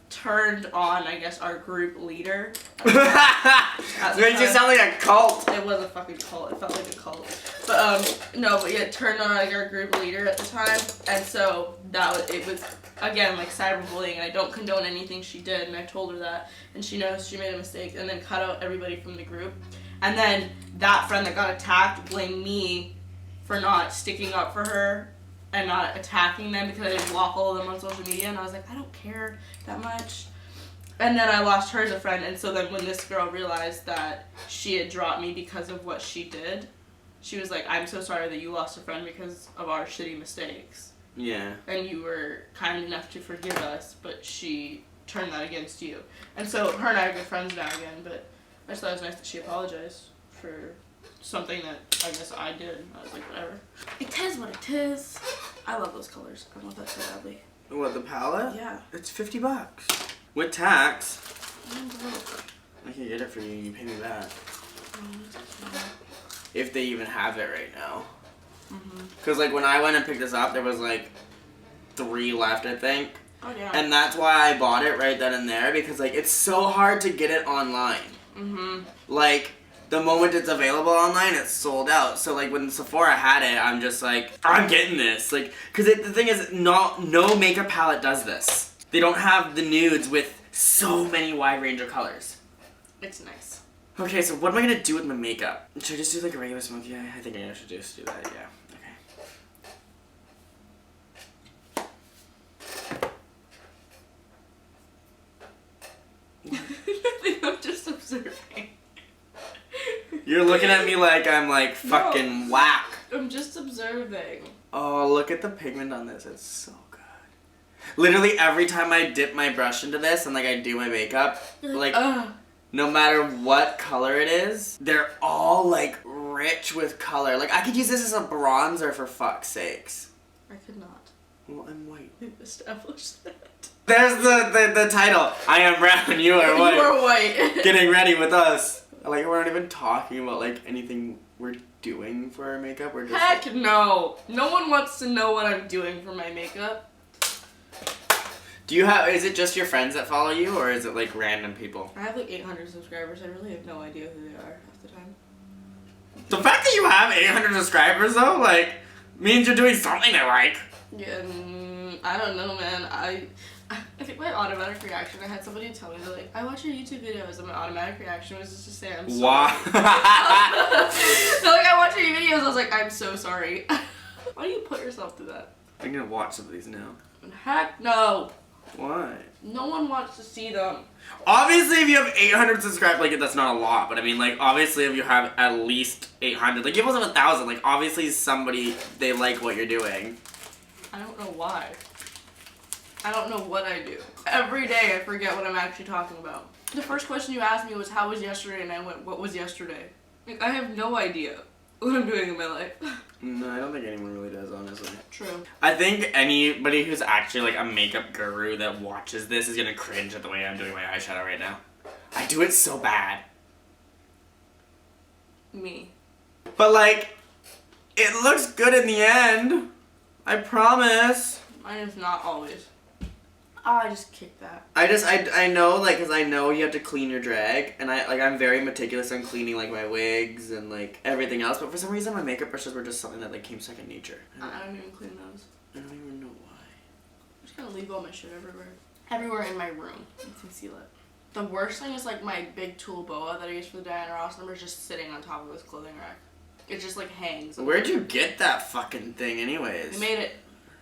turned on, I guess, our group leader. It just sound like a cult. It was a fucking cult. It felt like a cult. But, no, but yeah, it turned on, like, our group leader at the time. And so, it was, again, like, cyberbullying. And I don't condone anything she did, and I told her that. And she knows she made a mistake, and then cut out everybody from the group. And then that friend that got attacked blamed me for not sticking up for her and not attacking them because I didn't block all of them on social media, and I was like, I don't care that much. And then I lost her as a friend, and so then when this girl realized that she had dropped me because of what she did, she was like, I'm so sorry that you lost a friend because of our shitty mistakes. Yeah. And you were kind enough to forgive us, but she turned that against you. And so her and I are good friends now again, but I just thought it was nice that she apologized for something that I guess I did. I was like, whatever. It is what it is. I love those colors. I want that so badly. What, the palette? Yeah. It's $50. With tax. I'm broke. I can get it for you, you pay me back. If they even have it right now. Because, like, when I went and picked this up, there was, like, 3 left, I think. Oh yeah. And that's why I bought it right then and there, because like it's so hard to get it online. Like the moment it's available online, it's sold out. So like when Sephora had it, I'm just like, I'm getting this. Like, because the thing is, no makeup palette does this. They don't have the nudes with so many wide range of colors. It's nice. Okay, so what am I gonna do with my makeup? Should I just do like a regular smoky eye? I think I should just do that, yeah. I'm just observing. You're looking at me like I'm like fucking whack. I'm just observing. Oh, look at the pigment on this. It's so good. Literally every time I dip my brush into this and like I do my makeup, like no matter what color it is, they're all like rich with color. Like I could use this as a bronzer for fuck's sakes. I could not. Well, I'm white. We've established that. There's the title. I am brown, you are white. You are white. Getting ready with us. Like we're not even talking about like anything we're doing for our makeup. We're just Heck no. No one wants to know what I'm doing for my makeup. Do you have, is it just your friends that follow you, or is it like random people? I have like 800 subscribers. I really have no idea who they are half the time. The fact that you have 800 subscribers though, like, means you're doing something I like. Yeah, I don't know, man. I think my automatic reaction, I had somebody tell me, they're like, I watch your YouTube videos, and my automatic reaction was just to say, I'm sorry. Wow. They're like, I watch your videos, I was like, I'm so sorry. Why do you put yourself through that? I'm gonna watch some of these now. Heck no. Why? No one wants to see them. Obviously, if you have 800 subscribers, like, that's not a lot, but I mean, like, obviously, if you have at least 800, like, give us 1,000, like, obviously somebody, they like what you're doing. I don't know why. I don't know what I do. Every day I forget what I'm actually talking about. The first question you asked me was, how was yesterday? And I went, what was yesterday? Like, I have no idea what I'm doing in my life. No, I don't think anyone really does, honestly. True. I think anybody who's actually, like, a makeup guru that watches this is gonna cringe at the way I'm doing my eyeshadow right now. I do it so bad. Me. But, like, it looks good in the end. I promise. Mine is not always. I just kicked that. I know, like, because I know you have to clean your drag, and I'm very meticulous on cleaning, like, my wigs and, like, everything else, but for some reason my makeup brushes were just something that, like, came second nature. I don't even clean those. I don't even know why. I'm just gonna leave all my shit everywhere. Everywhere in my room. You can seal it. The worst thing is, like, my big tulle boa that I use for the Diana Ross number is just sitting on top of this clothing rack. It just, like, hangs. Where'd you get that fucking thing anyways? I made it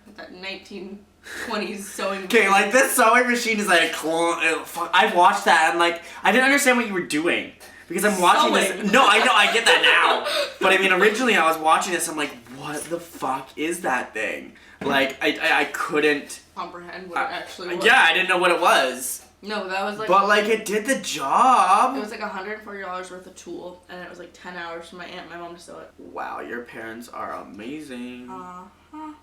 with that 1920s sewing. Okay, like, this sewing machine is like, I watched that and, like, I didn't understand what you were doing. Because I'm watching this. No, I know, I get that now. But I mean, originally I was watching this, I'm like, what the fuck is that thing? Like, I couldn't comprehend what it actually was. Yeah, I didn't know what it was. No, that was like. But, like, it did the job. It was like $140 worth of tulle, and it was like 10 hours for my aunt and my mom to sew it. Wow, your parents are amazing. Uh-huh.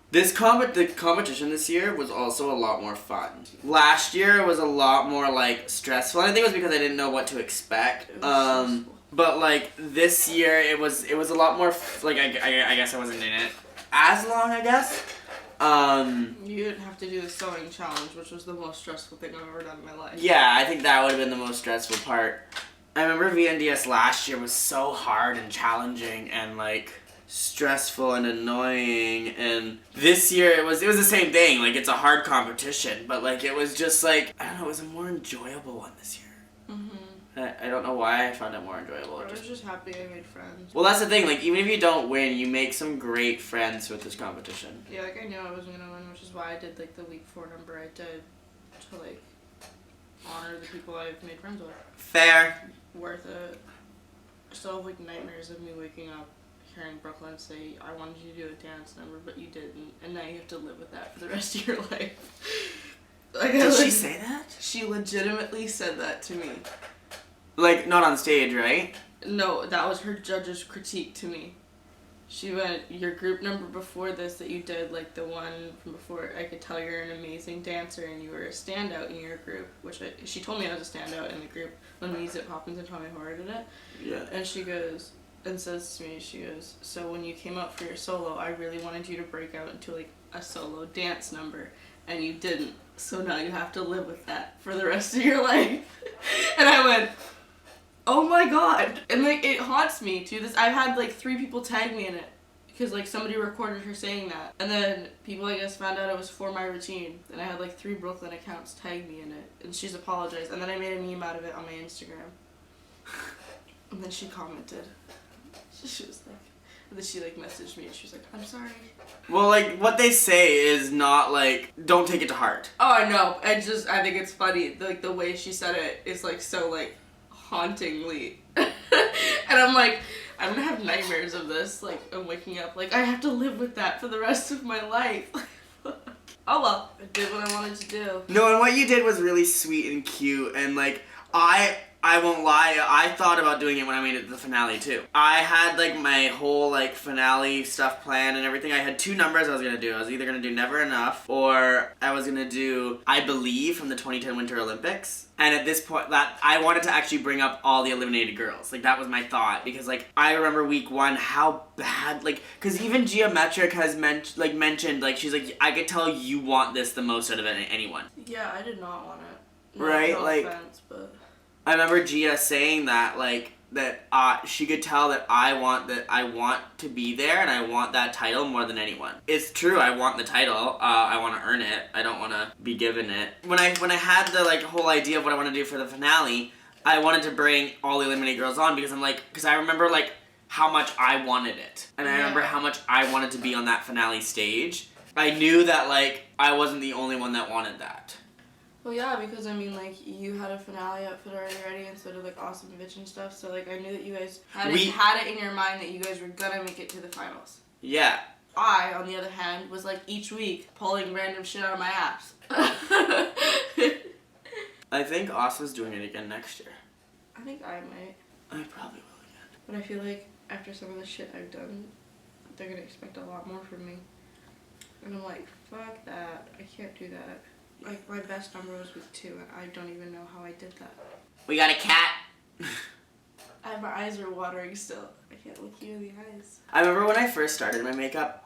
The competition this year was also a lot more fun. Last year was a lot more, like, stressful. And I think it was because I didn't know what to expect. It was stressful. But, like, this year it was a lot more, like, I guess I wasn't in it as long, I guess. You didn't have to do the sewing challenge, which was the most stressful thing I've ever done in my life. Yeah, I think that would have been the most stressful part. I remember VNDS last year was so hard and challenging and, like, stressful and annoying, and this year it was the same thing. Like, it's a hard competition, but, like, it was just, like, I don't know, it was a more enjoyable one this year. I don't know why I found it more enjoyable. I was just happy I made friends. Well, that's the thing, like, even if you don't win, you make some great friends with this competition. Yeah, like, I knew I wasn't gonna win, which is why I did, like, the week 4 number I did to, like, honor the people I've made friends with. Fair. Worth it. I still have, like, nightmares of me waking up hearing Brooklyn say, I wanted you to do a dance number, but you didn't, and now you have to live with that for the rest of your life. Like, Did she say that? She legitimately said that to me. Like, not on stage, right? No, that was her judge's critique to me. She went, your group number before this that you did, like the one from before, I could tell you're an amazing dancer and you were a standout in your group, which she told me I was a standout in the group when Music Poppins and Tommy Horror did it. Yeah. And she goes, and says to me, she goes, so when you came out for your solo, I really wanted you to break out into like a solo dance number, and you didn't. So now you have to live with that for the rest of your life. And I went, oh my god. And like it haunts me to this. I've had like 3 people tag me in it because like somebody recorded her saying that, and then people I guess found out it was for my routine. And I had like 3 Brooklyn accounts tag me in it, and she's apologized. And then I made a meme out of it on my Instagram. And then she commented. She was like, and then she like messaged me and she was like, I'm sorry. Well, like what they say is not like, don't take it to heart. Oh, I know. I think it's funny. Like the way she said it is like so like hauntingly. And I'm like, I'm gonna have nightmares of this. Like I'm waking up like I have to live with that for the rest of my life. Oh well, I did what I wanted to do. No, and what you did was really sweet and cute, and like I won't lie, I thought about doing it when I made it to the finale too. I had like my whole like finale stuff planned and everything. I had 2 numbers I was gonna do. I was either gonna do Never Enough or I was gonna do I Believe from the 2010 Winter Olympics. And at this point, that I wanted to actually bring up all the eliminated girls. Like that was my thought, because like I remember week 1 how bad, like, because even Geometric has mentioned like she's like, I could tell you want this the most out of anyone. Yeah, I did not want it. Right, no like offense, but I remember Gia saying that, like, that she could tell that I want to be there and I want that title more than anyone. It's true, I want the title. I want to earn it. I don't want to be given it. When I had the like whole idea of what I want to do for the finale, I wanted to bring all the eliminated girls on because I remember like how much I wanted it, and I remember how much I wanted to be on that finale stage. I knew that like I wasn't the only one that wanted that. well, yeah, because I mean, like, you had a finale outfit already ready, and so did like Awesome Bitch and stuff. So like, I knew that you guys had it in your mind that you guys were gonna make it to the finals. Yeah. I, on the other hand, was like each week pulling random shit out of my ass. I think Awesome's doing it again next year. I think I might. I probably will again. But I feel like after some of the shit I've done, they're gonna expect a lot more from me. And I'm like, fuck that. I can't do that. Like, my best number was week 2, and I don't even know how I did that. We got a cat. My eyes are watering still. I can't look you in the eyes. I remember when I first started my makeup,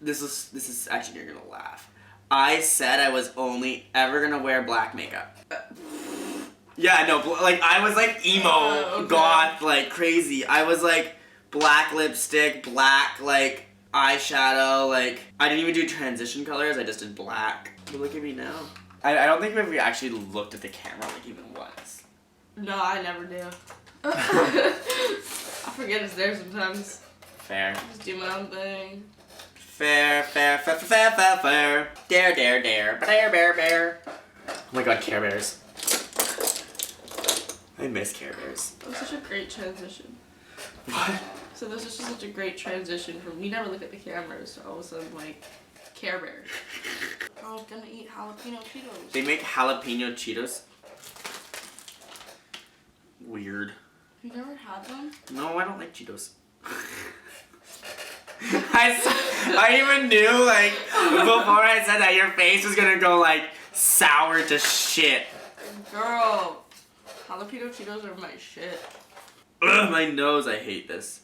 this is actually, you're gonna laugh. I said I was only ever gonna wear black makeup. Yeah, no, like I was like emo, goth, like crazy. I was like black lipstick, black like eyeshadow, like I didn't even do transition colors, I just did black. But look at me now. I don't think we actually looked at the camera like even once. No, I never do. I forget it's there sometimes. Fair. Just do my own thing. Fair. Dare. Bear. Oh my god, Care Bears. I miss Care Bears. That was such a great transition. What? So this is just such a great transition from we never look at the cameras to all of a sudden like Care Bears. I was gonna eat jalapeno Cheetos. They make jalapeno Cheetos. Weird. You never had them? No, I don't like Cheetos. I even knew, like, before I said that, your face was gonna go, like, sour to shit. Girl, jalapeno Cheetos are my shit. Ugh, my nose, I hate this.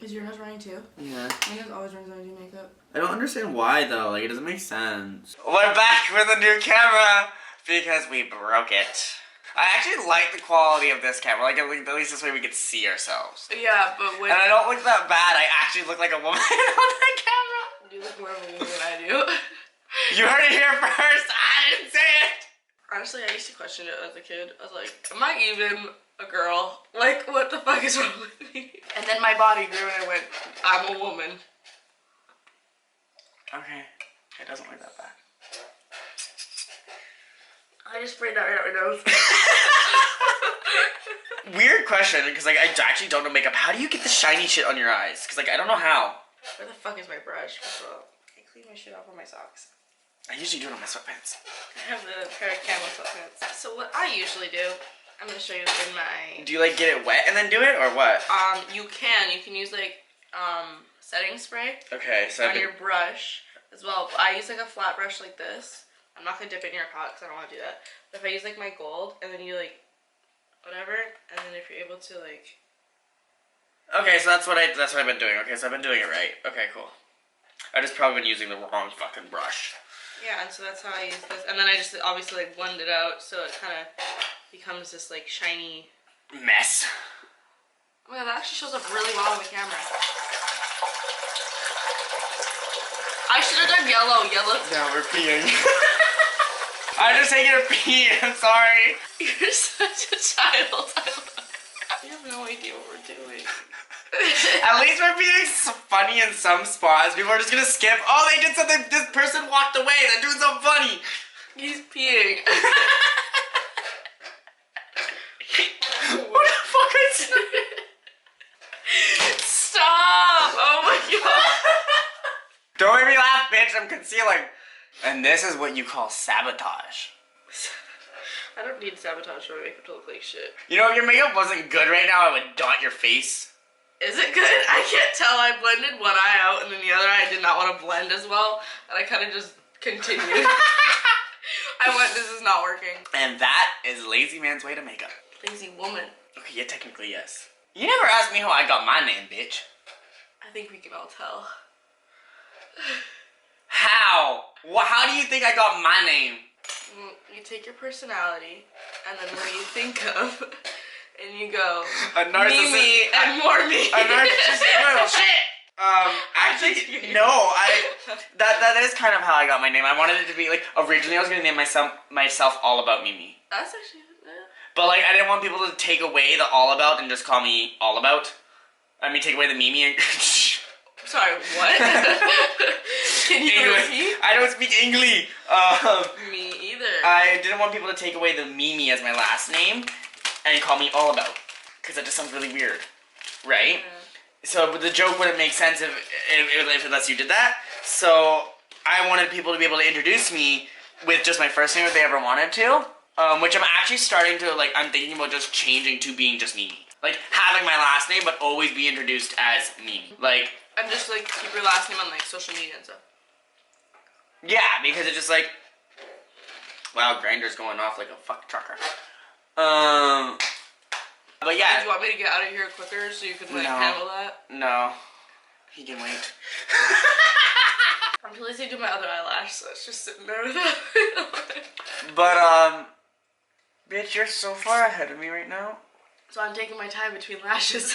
Is your nose running too? Yeah. My nose always runs when I do makeup. I don't understand why, though. Like, it doesn't make sense. We're back with a new camera because we broke it. I actually like the quality of this camera. Like, at least this way we can see ourselves. Yeah, but when And I don't look that bad. I actually look like a woman on the camera. you look more of a woman than I do. You heard it here first. I didn't say it. Honestly, I used to question it as a kid. I was like, am I even a girl? Like, what the fuck is wrong with me? And then my body grew and I went, I'm a woman. Okay. It doesn't look that bad. I just sprayed that right out my nose. Weird question, because like I actually don't know makeup. How do you get the shiny shit on your eyes? Because like I don't know how. Where the fuck is my brush? I clean my shit off with my socks. I usually do it on my sweatpants. I have the pair of camo sweatpants. So what I usually do, I'm gonna show you in my. Do you like get it wet and then do it, or what? You can use like setting spray. Okay, so on your brush as well. I use like a flat brush like this. I'm not gonna dip it in your pot because I don't want to do that. But if I use like my gold and then you like whatever, and then if you're able to like Okay, so that's what I've been doing. Okay, so I've been doing it right. Okay, cool. I just probably been using the wrong fucking brush. Yeah, and so that's how I use this. And then I just obviously like blend it out so it kind of becomes this like shiny mess. Oh my god, that actually shows up really well on the camera. I should have done yellow. Now we're peeing. I'm just taking a pee. I'm sorry. You're such a child. You have no idea what we're doing. At least we're being funny in some spots. People are just gonna skip. Oh, they did something. This person walked away. They're doing something funny. He's peeing. What the fuck is that? Stop! Oh my god. Don't make me laugh, bitch. I'm concealing. And this is what you call sabotage. I don't need sabotage for my makeup to look like shit. You know, if your makeup wasn't good right now, I would dot your face. Is it good? I can't tell. I blended one eye out and then the other eye I did not want to blend as well. And I kind of just continued. I went, this is not working. And that is lazy man's way to makeup. Lazy woman. Okay, yeah, technically yes. You never asked me how I got my name, bitch. I think we can all tell. How? How do you think I got my name? You take your personality and then what do you think of? And you go, A narcissist. me and more me. A narcissist. Well, shit. Actually, no. That is kind of how I got my name. I wanted it to be like originally I was gonna name myself All About Mimi. That's actually But like I didn't want people to take away the All About and just call me All About. I mean, take away the Mimi and. Sorry, what? Can you repeat? I don't speak English. Me either. I didn't want people to take away the Mimi as my last name and call me All About, because that just sounds really weird, right? So the joke wouldn't make sense if unless you did that. So I wanted people to be able to introduce me with just my first name if they ever wanted to, which I'm actually starting to like. I'm thinking about just changing to being just Mimi, like having my last name but always be introduced as Mimi, like. And just like keep your last name on like social media and stuff. Yeah, because it's just like, wow, Grinder's going off like a fuck trucker. But yeah. Do you want me to get out of here quicker so you can like handle that? No, he can wait. I'm too lazy to do my other eyelash, so it's just sitting there with But bitch, you're so far ahead of me right now. So I'm taking my time between lashes.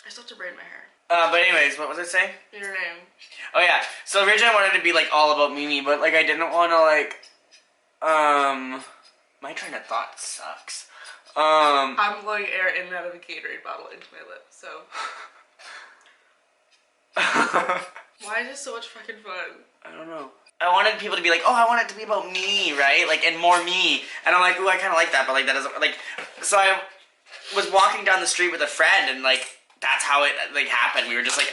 I still have to braid my hair. But anyways, what was I saying? Your name. Oh yeah, so originally I wanted to be like All About Mimi, but like I didn't want to like, my train of thought sucks. I'm blowing air in and out of a Gatorade bottle into my lips, so. Why is this so much fucking fun? I don't know. I wanted people to be like, oh, I want it to be about me, right? Like, and more me. And I'm like, ooh, I kind of like that, but like that doesn't, like, so I was walking down the street with a friend and like, that's how it like happened. We were just like,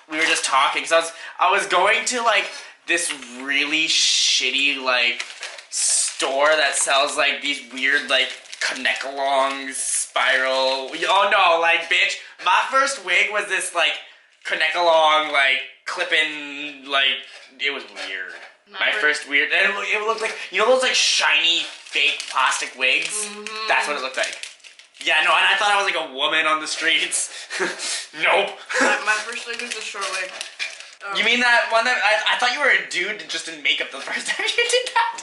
we were just talking. So I was going to like this really shitty like store that sells like these weird like connect-along spiral. Oh no, like bitch, my first wig was this like connect-along like clip-in like it was weird. My first weird, and it looked like, you know those like shiny fake plastic wigs? Mm-hmm. That's what it looked like. Yeah, no, and I thought I was like a woman on the streets. Nope. My first wig was a short wig. You mean that one that I thought you were a dude that just didn't make up the first time you did that?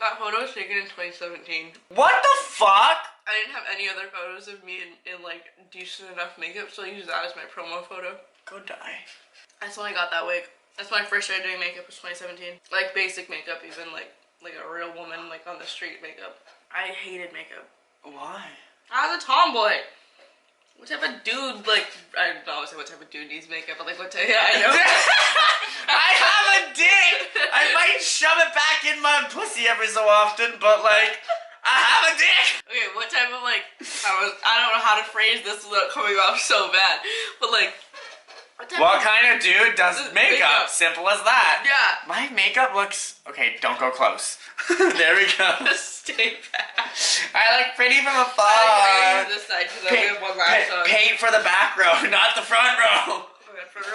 That photo was taken in 2017. What the fuck? I didn't have any other photos of me in like decent enough makeup, so I used that as my promo photo. Go die. That's when I got that wig. That's when I first started doing makeup, was 2017. Like basic makeup, even like a real woman like on the street makeup. I hated makeup. Why? I was a tomboy. What type of dude, like, I don't know what type of dude needs makeup, but like what type, yeah, I know. I have a dick! I might shove it back in my pussy every so often, but like, I have a dick! Okay, what type of like, I don't know how to phrase this without coming off so bad, but like, what kind of dude does makeup? Simple as that. Yeah. My makeup looks... Okay, don't go close. There we go. Stay back. I look pretty from afar. I use this side because I have one lash on. Paint for the back row, not the front row. Oh my god, front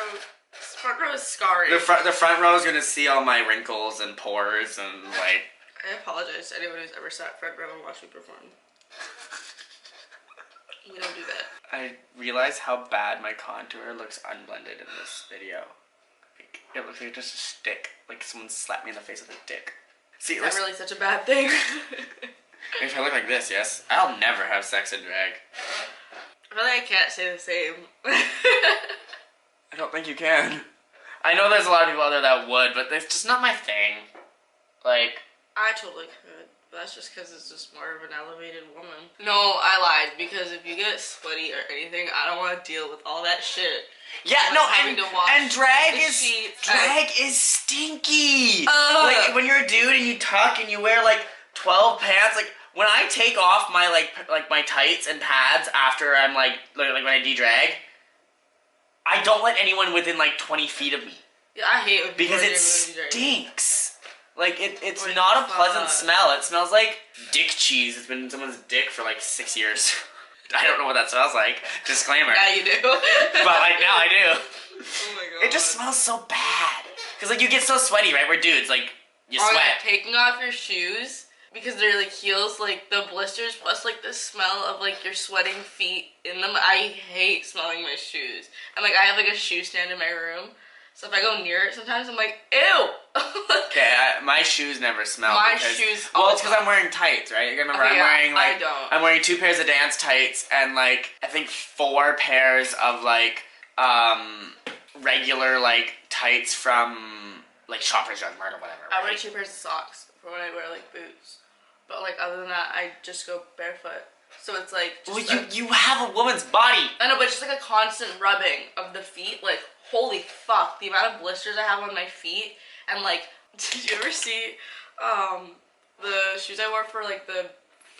row is scarring. The front row is gonna see all my wrinkles and pores and like... I apologize to anyone who's ever sat front row and watched me perform. We don't do that. I realize how bad my contour looks unblended in this video. Like, it looks like just a stick. Like someone slapped me in the face with a dick. See, Is that really such a bad thing? if I look like this, yes, I'll never have sex in drag. I feel like I can't say the same. I don't think you can. I know there's a lot of people out there that would, but it's just not my thing. Like, I totally could. But that's just because it's just more of an elevated woman. No, I lied. Because if you get sweaty or anything, I don't want to deal with all that shit. yeah, Like no, having to wash and drag the is sheets stinky. Ugh. Like when you're a dude and you tuck and you wear like 12 pants, like when I take off my like my tights and pads after I'm like when I de-drag, I don't let anyone within like 20 feet of me Yeah, I hate when people because are it doing really dirty. stinks. Like it's Or not a pleasant fuck. smell. It smells like dick cheese. It's been in someone's dick for like 6 years. I don't know what that smells like. Disclaimer. Yeah, you do. But like now I do. Oh my god. It just smells so bad. Cause like you get so sweaty, right? We're dudes, like you Or sweat. like taking off your shoes because they're like heels, like the blisters plus like the smell of like your sweating feet in them. I hate smelling my shoes. And like I have like a shoe stand in my room. So if I go near it sometimes I'm like, ew! Okay, my shoes never smell. My because, shoes Well, all it's because I'm wearing tights, right? You remember Okay, I'm yeah, wearing like I don't. I'm wearing 2 pairs of dance tights and like I think 4 pairs of like regular like tights from like Shoppers Drug Mart or whatever. I wear right? 2 pairs of socks for when I wear like boots. But like other than that I just go barefoot. So it's like just Well, you have a woman's body. I know, but it's just like a constant rubbing of the feet. Like, holy fuck, the amount of blisters I have on my feet. And like, did you ever see the shoes I wore for like the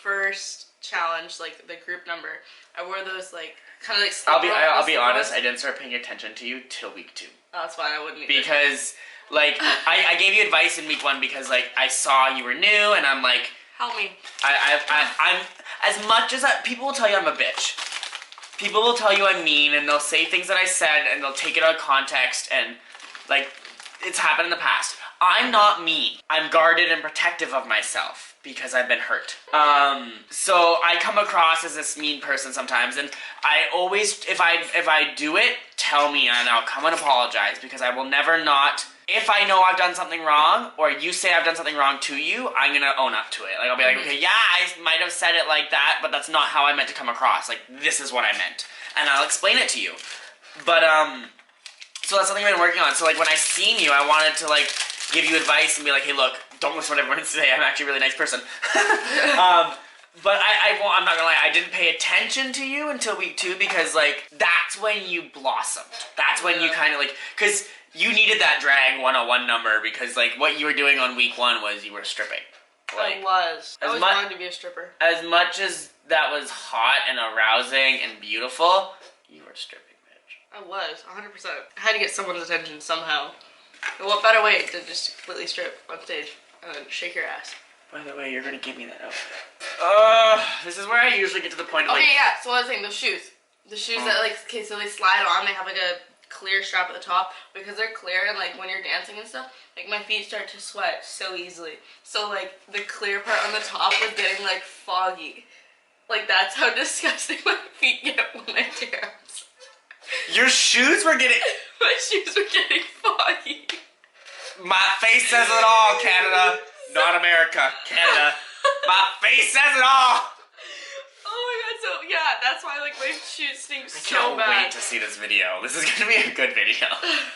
first challenge, like the group number? I wore those like kind of like. I'll be honest. I didn't start paying attention to you till week 2. Oh, that's fine. I wouldn't. Because like I gave you advice in week 1 because like I saw you were new and I'm like. Help me. I'm as much as people will tell you I'm a bitch. People will tell you I'm mean and they'll say things that I said and they'll take it out of context and like it's happened in the past. I'm not mean. I'm guarded and protective of myself because I've been hurt. So I come across as this mean person sometimes and I always if I do it, tell me and I'll come and apologize because I will never not. If I know I've done something wrong, or you say I've done something wrong to you, I'm gonna own up to it. Like, I'll be like, okay, yeah, I might have said it like that, but that's not how I meant to come across. Like, this is what I meant. And I'll explain it to you. But, so that's something I've been working on. So, like, when I seen you, I wanted to, like, give you advice and be like, hey, look, don't listen to what everyone say. I'm actually a really nice person. But I'm not gonna lie, I didn't pay attention to you until week 2 because, like, that's when you blossomed. That's when you kind of, like, because you needed that drag 101 number because, like, what you were doing on week 1 was you were stripping. Like, I was. I always wanted to be a stripper. As much as that was hot and arousing and beautiful, you were stripping, bitch. I was, 100%. I had to get someone's attention somehow. And what better way to just completely strip on stage and then shake your ass? By the way, you're gonna give me that outfit. This is where I usually get to the point of, like... Okay, yeah, so I was saying, those shoes. The shoes that, like, okay, so they slide on, they have, like, a clear strap at the top. Because they're clear and, like, when you're dancing and stuff, like, my feet start to sweat so easily. So, like, the clear part on the top was getting, like, foggy. Like, that's how disgusting my feet get when I dance. Your shoes were getting... My shoes were getting foggy. My face says it all, Canada. Not America, Canada. My face says it all. Oh my god, so yeah, that's why like my shoes stink I so can't bad. wait to see this video. This is gonna be a good video.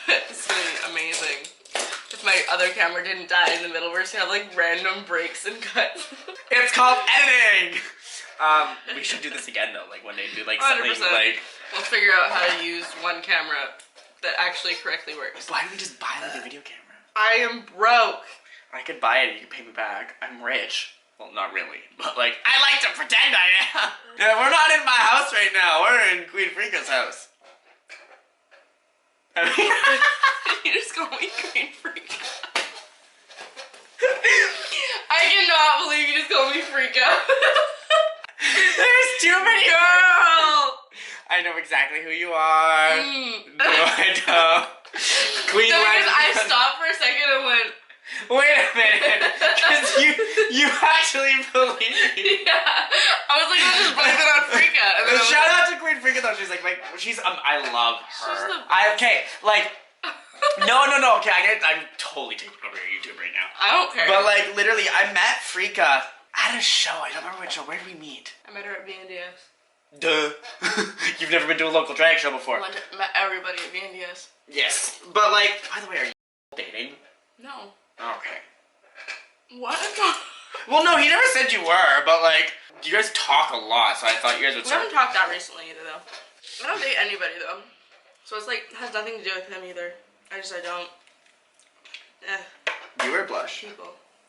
It's gonna be amazing. If my other camera didn't die in the middle, we're just gonna have like random breaks and cuts. It's called editing. We should do this again though. Like one day, do like something 100%. like. We'll figure out how to use one camera that actually correctly works. Why don't we just buy like a video camera? I am broke. I could buy it and you could pay me back. I'm rich. Well, not really, but like I like to pretend I am. Yeah, we're not in my house right now. We're in Queen Freaka's house. You just call me Queen Freak. I cannot believe you just called me Freaka. There's too many. Girl. I know exactly who you are. No, I don't. Queen No, because Legend. I stopped for a second and went, Wait a minute, because you actually believe me. Yeah. I was like, I'll just blame it on Frika. And then I was Shout like, out to Queen Frika though. She's like, I love her. She's the Okay, like, no. Okay, I'm totally taking over your YouTube right now. I don't care. But like, literally, I met Frika at a show. I don't remember which show. Where did we meet? I met her at VNDS. Duh. You've never been to a local drag show before. Met everybody at VNDS. Yes, but like, by the way, are you dating? No. Okay. What? Well, no, he never said you were, but like, you guys talk a lot, so I thought you guys would We start. haven't talked that recently either, though. I don't date anybody, though. So it's like, has nothing to do with him either. I don't. You wear blush. People.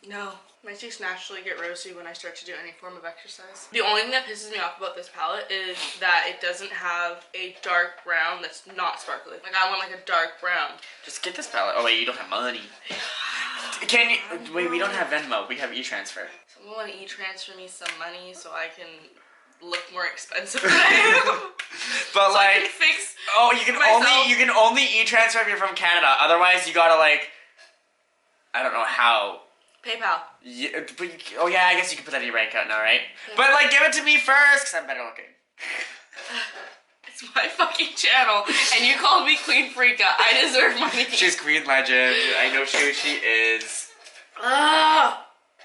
No. My cheeks naturally get rosy when I start to do any form of exercise. The only thing that pisses me off about this palette is that it doesn't have a dark brown that's not sparkly. Like, I want like a dark brown. Just get this palette. Oh wait, you don't have money. Can you? Wait, we don't have Venmo. We have e-transfer. Someone e-transfer me some money so I can look more expensive than I am. But So I like, can fix oh, myself. you can only e-transfer if you're from Canada. Otherwise, you gotta like, I don't know how. PayPal. Yeah, but oh yeah, I guess you can put that in your bank account now, right? Yeah. But like, give it to me first, cause I'm better looking. It's my fucking channel, and you called me Queen Frika. I deserve money. She's Queen Legend. I know who she is. Ugh.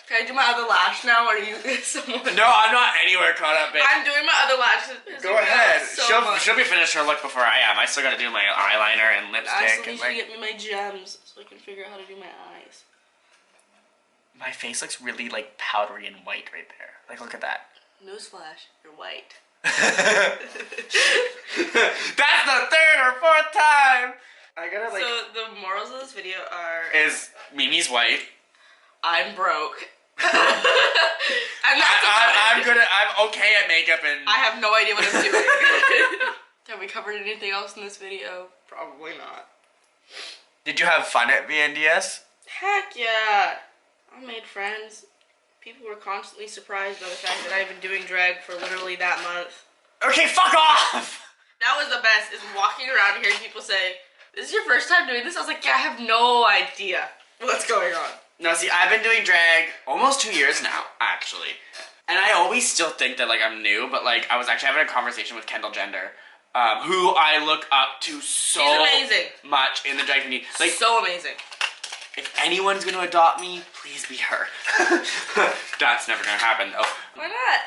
Can I do my other lash now, or are you someone? No, I'm not anywhere caught up, babe. I'm doing my other lash. Go ahead. So She'll be finished her look before I am. I still gotta do my eyeliner and I lipstick. still need And you to get me my gems so I can figure out how to do my eyes. my face looks really like powdery and white right there. Like, look at that. Newsflash, you're white. That's the third or fourth time. I gotta like. So the morals of this video are: Is Mimi's white? I'm broke. And that's about it. I'm okay at makeup and. I have no idea what I'm doing. Have we covered anything else in this video? Probably not. Did you have fun at VNDS? Heck yeah! I made friends. People were constantly surprised by the fact that I've been doing drag for literally that month. Okay, fuck off! That was the best, is walking around hearing people say, "This is your first time doing this?" I was like, yeah, I have no idea what's going on. No, see, I've been doing drag almost 2 years now, actually. And I always still think that, like, I'm new, but, like, I was actually having a conversation with Kendall Gender, who I look up to so She's amazing. much in the drag community. Like, So amazing. if anyone's gonna adopt me, please be her. That's never gonna happen, though. Why not?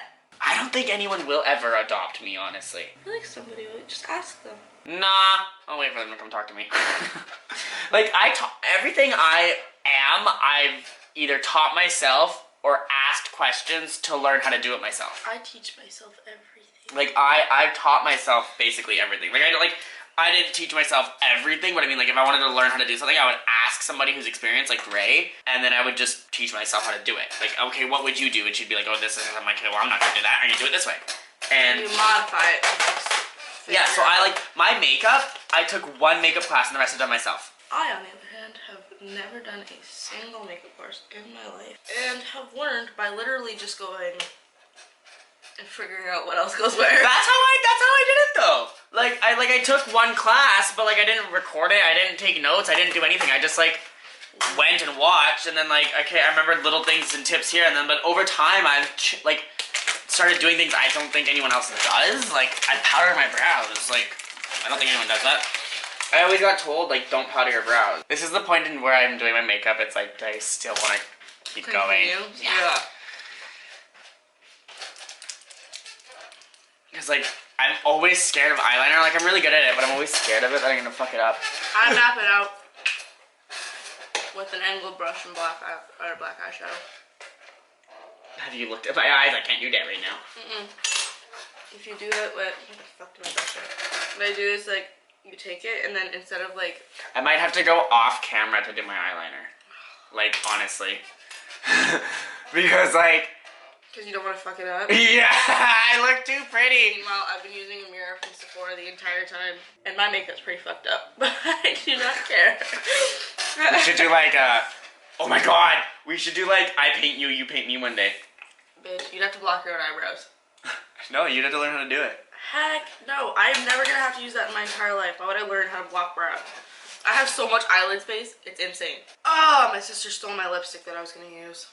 I don't think anyone will ever adopt me, honestly. I feel like somebody would just ask them. Nah, I'll wait for them to come talk to me. Like, everything I am, I've either taught myself or asked questions to learn how to do it myself. I teach myself everything. Like, I've taught myself basically everything. I didn't teach myself everything, but I mean, like, if I wanted to learn how to do something, I would ask somebody who's experienced, like Gray, and then I would just teach myself how to do it. Like, okay, what would you do? And she'd be like, oh, this is, I'm like, okay, well, I'm not gonna do that, I'm gonna do it this way. And you modify it. yeah, so my makeup, I took one makeup class and the rest I've done myself. I, on the other hand, have never done a single makeup course in my life, and have learned by literally just going and figuring out what else goes where. That's how I did it though. Like I took one class, but like I didn't record it, I didn't take notes, I didn't do anything. I just like went and watched, and then like, okay, I remembered little things and tips here, and then but over time I've started doing things I don't think anyone else does. Like, I powder my brows. Like, I don't think anyone does that. I always got told, like, don't powder your brows. This is the point in where I'm doing my makeup. It's like, I still want to keep going. Yeah. Because, like, I'm always scared of eyeliner. Like, I'm really good at it, but I'm always scared of it that I'm going to fuck it up. I map it out with an angled brush and black eyeshadow. Have you looked at my eyes? I can't do that right now. If you do it with, what the fuck did I brush it? What I do is like, you take it and then instead of like, I might have to go off camera to do my eyeliner. Like, honestly. Because, like, because you don't want to fuck it up. yeah, I look too pretty. Meanwhile, I've been using a mirror from Sephora the entire time, and my makeup's pretty fucked up, but I do not care. We should do like oh my god, we should do like I paint you, you paint me one day. Bitch, you'd have to block your own eyebrows. No, you'd have to learn how to do it. Heck no, I'm never gonna have to use that in my entire life. Why would I learn how to block brows? I have so much eyelid space, it's insane. Oh, my sister stole my lipstick that I was gonna use.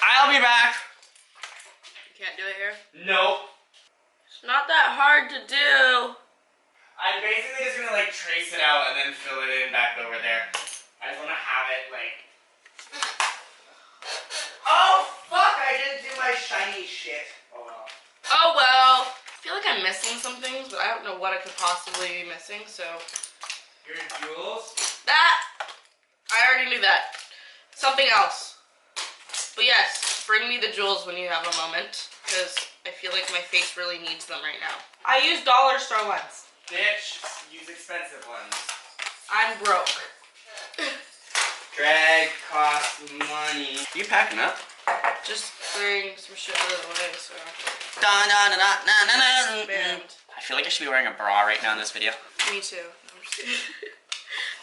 I'll be back. You can't do it here? Nope. It's not that hard to do. I'm basically just gonna like trace it out and then fill it in back over there. I just wanna have it like. Oh fuck! I didn't do my shiny shit. Oh well. Oh well. I feel like I'm missing some things, but I don't know what I could possibly be missing, so. Your jewels? That! I already knew that. Something else. But yes, bring me the jewels when you have a moment, because I feel like my face really needs them right now. I use dollar store ones. Bitch, use expensive ones. I'm broke. Drag costs money. Are you packing up? Just clearing some shit out of the way, so. Band. I feel like I should be wearing a bra right now in this video. Me too. I'm just kidding.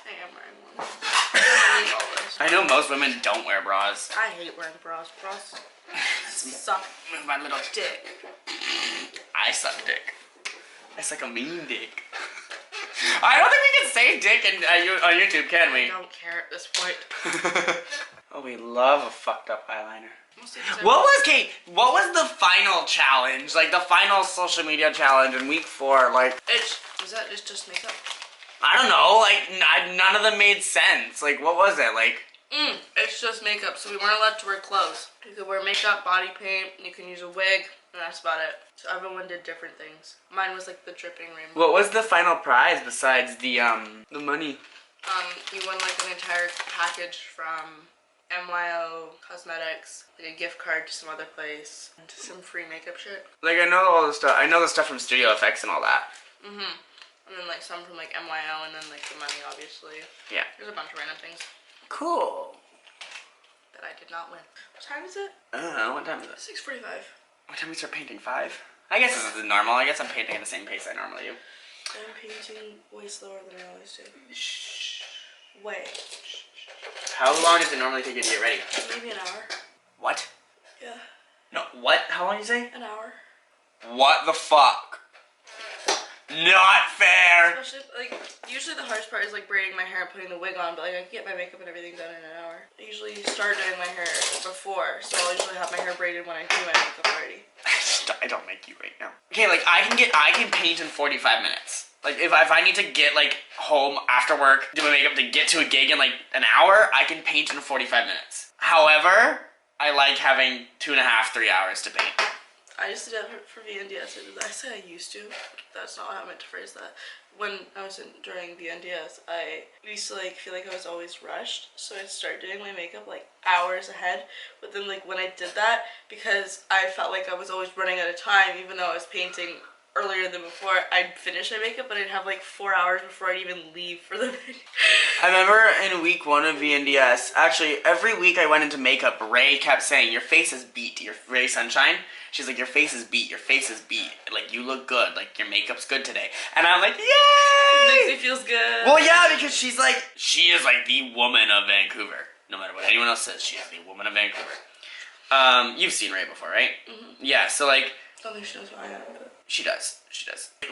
I am wearing one. I need all this. I know most women don't wear bras. I hate wearing bras. Bras suck Move my little dick. I suck dick. I suck a mean dick. I don't think we can say dick on YouTube, can I we? don't care at this point. Oh, we love a fucked up eyeliner. Most of the time- What was Kate? What was the final challenge? Like the final social media challenge in week 4? Like Is that just makeup? I don't know. Like none of them made sense. Like what was it? Like It's just makeup, so we weren't allowed to wear clothes. You could wear makeup, body paint, you can use a wig, and that's about it. So everyone did different things. Mine was like the dripping rainbow. what was the final prize besides the money? You won like an entire package from MYO Cosmetics, like a gift card to some other place, and some free makeup shit. Like I know all the stuff. I know the stuff from Studio Effects and all that. And then like some from like MYO, and then like the money, obviously. Yeah. There's a bunch of random things Cool. that I did not win. What time is it? I don't know. What time is it? 6:45. What time we start painting? 5? I guess this is normal. I guess I'm painting at the same pace I normally do. I'm painting way slower than I always do. Shh. Way. How long does it normally take you to get ready? Maybe an hour. What? Yeah, No, what? How long did you say? an hour. What the fuck? Not fair! Especially, like, usually the hardest part is, like, braiding my hair and putting the wig on, but, like, I can get my makeup and everything done in an hour. I usually start doing my hair before, so I'll usually have my hair braided when I do my makeup already. I don't make you right now. Okay, like, I can paint in 45 minutes. Like, if I need to get, like, home after work, do my makeup to get to a gig in, like, an hour, I can paint in 45 minutes. However, I like having 2.5, 3 hours to paint. I used to do that for VNDS. I said I used to. That's not how I meant to phrase that. When I was during VNDS, I used to like feel like I was always rushed, so I'd start doing my makeup like hours ahead. But then like when I did that, because I felt like I was always running out of time, even though I was painting earlier than before, I'd finish my makeup, but I'd have like 4 hours before I'd even leave for the video. I remember in week 1 of VNDS, actually every week I went into makeup, Ray kept saying, your face is beat, Ray Sunshine. She's like, your face is beat, your face is beat. Like, you look good, like, your makeup's good today. And I'm like, yay! Makes me feels good. Well, yeah, because she is like the woman of Vancouver. No matter what anyone else says, she is the woman of Vancouver. You've seen Ray before, right? Yeah, so like, I don't think she knows who I am, but she does.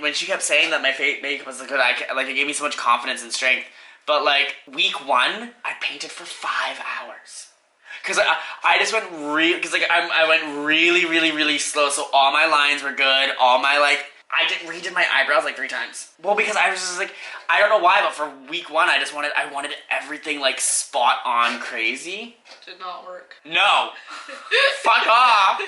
When she kept saying that my makeup was good, it gave me so much confidence and strength. But like, week 1, I painted for 5 hours. Cause I just went I went really slow, so all my lines were good, all my I redid my eyebrows like 3 times. Well, because I was just like, I don't know why, but for week 1, I wanted everything like spot on crazy. did not work. No. Fuck off.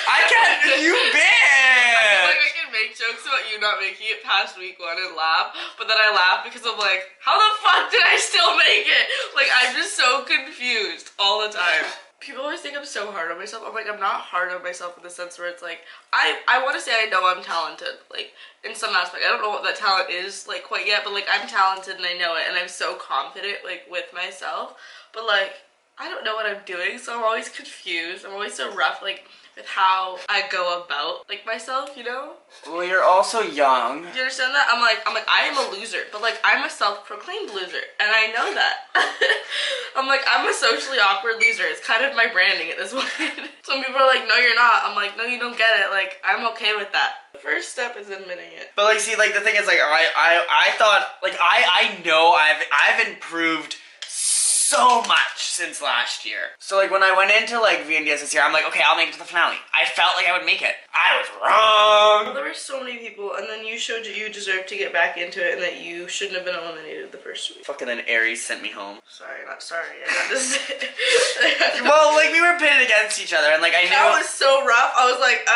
I can't, you I feel bitch! like I can make jokes about you not making it past week 1 and laugh, but then I laugh because I'm like, how the fuck did I still make it? Like, I'm just so confused all the time. People always think I'm so hard on myself. I'm like, I'm not hard on myself in the sense where it's like, I want to say I know I'm talented, like, in some aspect. I don't know what that talent is, like, quite yet, but, like, I'm talented and I know it, and I'm so confident, like, with myself. But, like, I don't know what I'm doing, so I'm always confused. I'm always so rough, like, with how I go about, like, myself, you know? Well, you're also young. Do you understand that? I'm like, I am a loser, but, like, I'm a self-proclaimed loser, and I know that. I'm like, I'm a socially awkward loser. It's kind of my branding at this point. Some people are like, no, you're not. I'm like, no, you don't get it. Like, I'm okay with that. The first step is admitting it. But like, see, like the thing is, like, I thought, like, I know I've improved so much since last year. So like when I went into like VNDS this year, I'm like, okay, I'll make it to the finale. I felt like I would make it. I was wrong. Well, there were so many people, and then you showed you deserved to get back into it, and that you shouldn't have been eliminated the first week. Fucking then Aries sent me home. Sorry, not sorry. I got this. Well, like we were pitted against each other, and like I knew. That was so rough. I was like,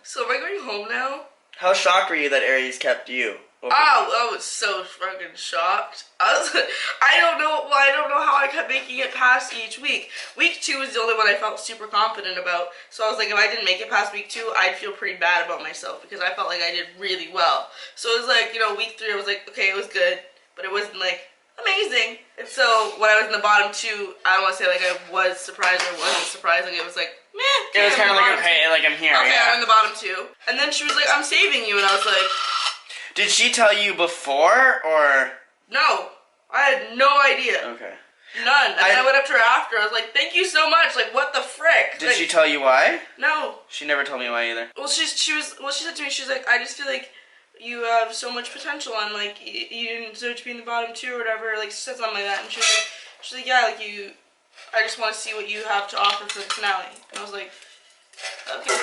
so am I going home now? How shocked were you that Aries kept you? Oh, I was so fucking shocked. I don't know how I kept making it past each week. Week 2 was the only one I felt super confident about. So I was like, if I didn't make it past week 2, I'd feel pretty bad about myself because I felt like I did really well. So it was like, you know, week 3 I was like, okay, it was good, but it wasn't like amazing. And so when I was in the bottom 2, I don't want to say like I was surprised or wasn't surprised. Like it was like, meh. It was kind of like, okay, like I'm here. Okay, yeah. I'm in the bottom 2. And then she was like, I'm saving you, and I was like, Did she tell you before or? no, I had no idea. Okay. None. And then I went up to her after. I was like, thank you so much. Like, what the frick? Did like, she tell you why? No. She never told me why either. Well, she said to me, she's like, I just feel like you have so much potential, and like you didn't deserve to be in the bottom 2 or whatever. Like, she said something like that, and she's like, yeah, like I just want to see what you have to offer for the finale. And I was like, okay.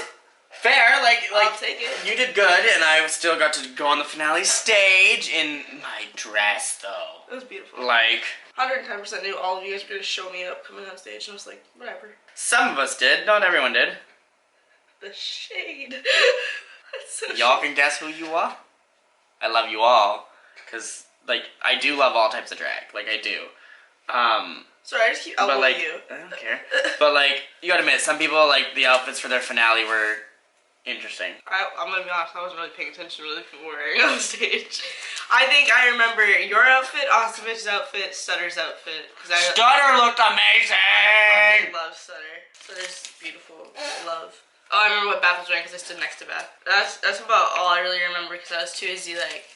Fair, like I'll take it. You did good, and I still got to go on the finale stage in my dress, though. It was beautiful. Like 110% knew all of you guys were gonna show me up coming on stage, and I was like, whatever. some of us did, not everyone did. The shade. That's so Y'all can guess who you are. I love you all, cause like I do love all types of drag, like I do. Sorry, I just keep elbowing But like you. I don't care. But like you gotta admit, some people like the outfits for their finale were interesting. I'm gonna be honest, I wasn't really paying attention to what they were wearing on stage. I think I remember your outfit, Osimovich's outfit, Stutter's outfit. Stutter looked I amazing! love Stutter. Stutter's beautiful. Love. Oh, I remember what Beth was wearing because I stood next to Beth. That's about all I really remember because I was too busy like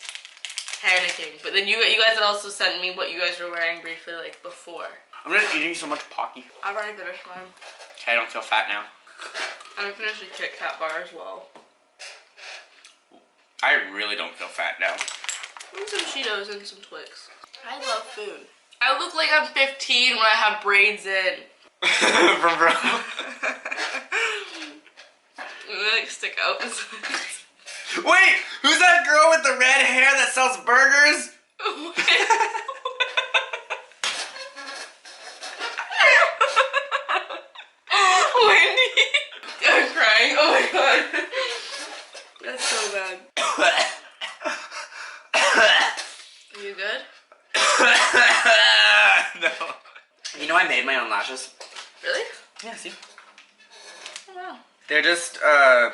panicking. But then you guys had also sent me what you guys were wearing briefly like before. I'm just eating so much Pocky. I've already finished mine. Okay, I don't feel fat now. I'm finished the Kit Kat bar as well. I really don't feel fat now. And some Cheetos and some Twix. I love food. I look like I'm 15 when I have braids in. Bro. And they like stick out. Wait, who's that girl with the red hair that sells burgers? Wendy! I'm crying. Oh my god. That's so bad. Are you good? No. You know I made my own lashes? Really? Yeah, see? Oh wow. They're just a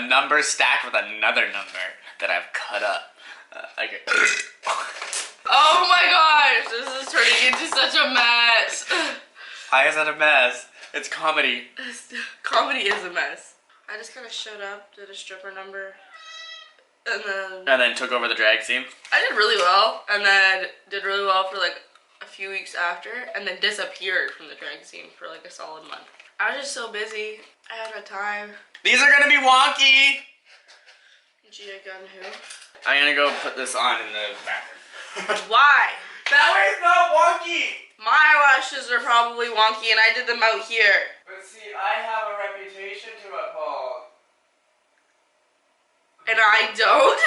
number stacked with another number that I've cut up. Okay. Oh my gosh! This is turning into such a mess. Why is that a mess? It's comedy. Comedy is a mess. I just kind of showed up, did a stripper number, and And then took over the drag scene. I did really well, and then did really well for like a few weeks after, and then disappeared from the drag scene for like a solid month. I was just so busy. I had no time. These are gonna be wonky! Gia Gun who? I'm gonna go put this on in the bathroom. Why? That way's not wonky! My lashes are probably wonky, and I did them out here. But see, I have a reputation to uphold. And I don't?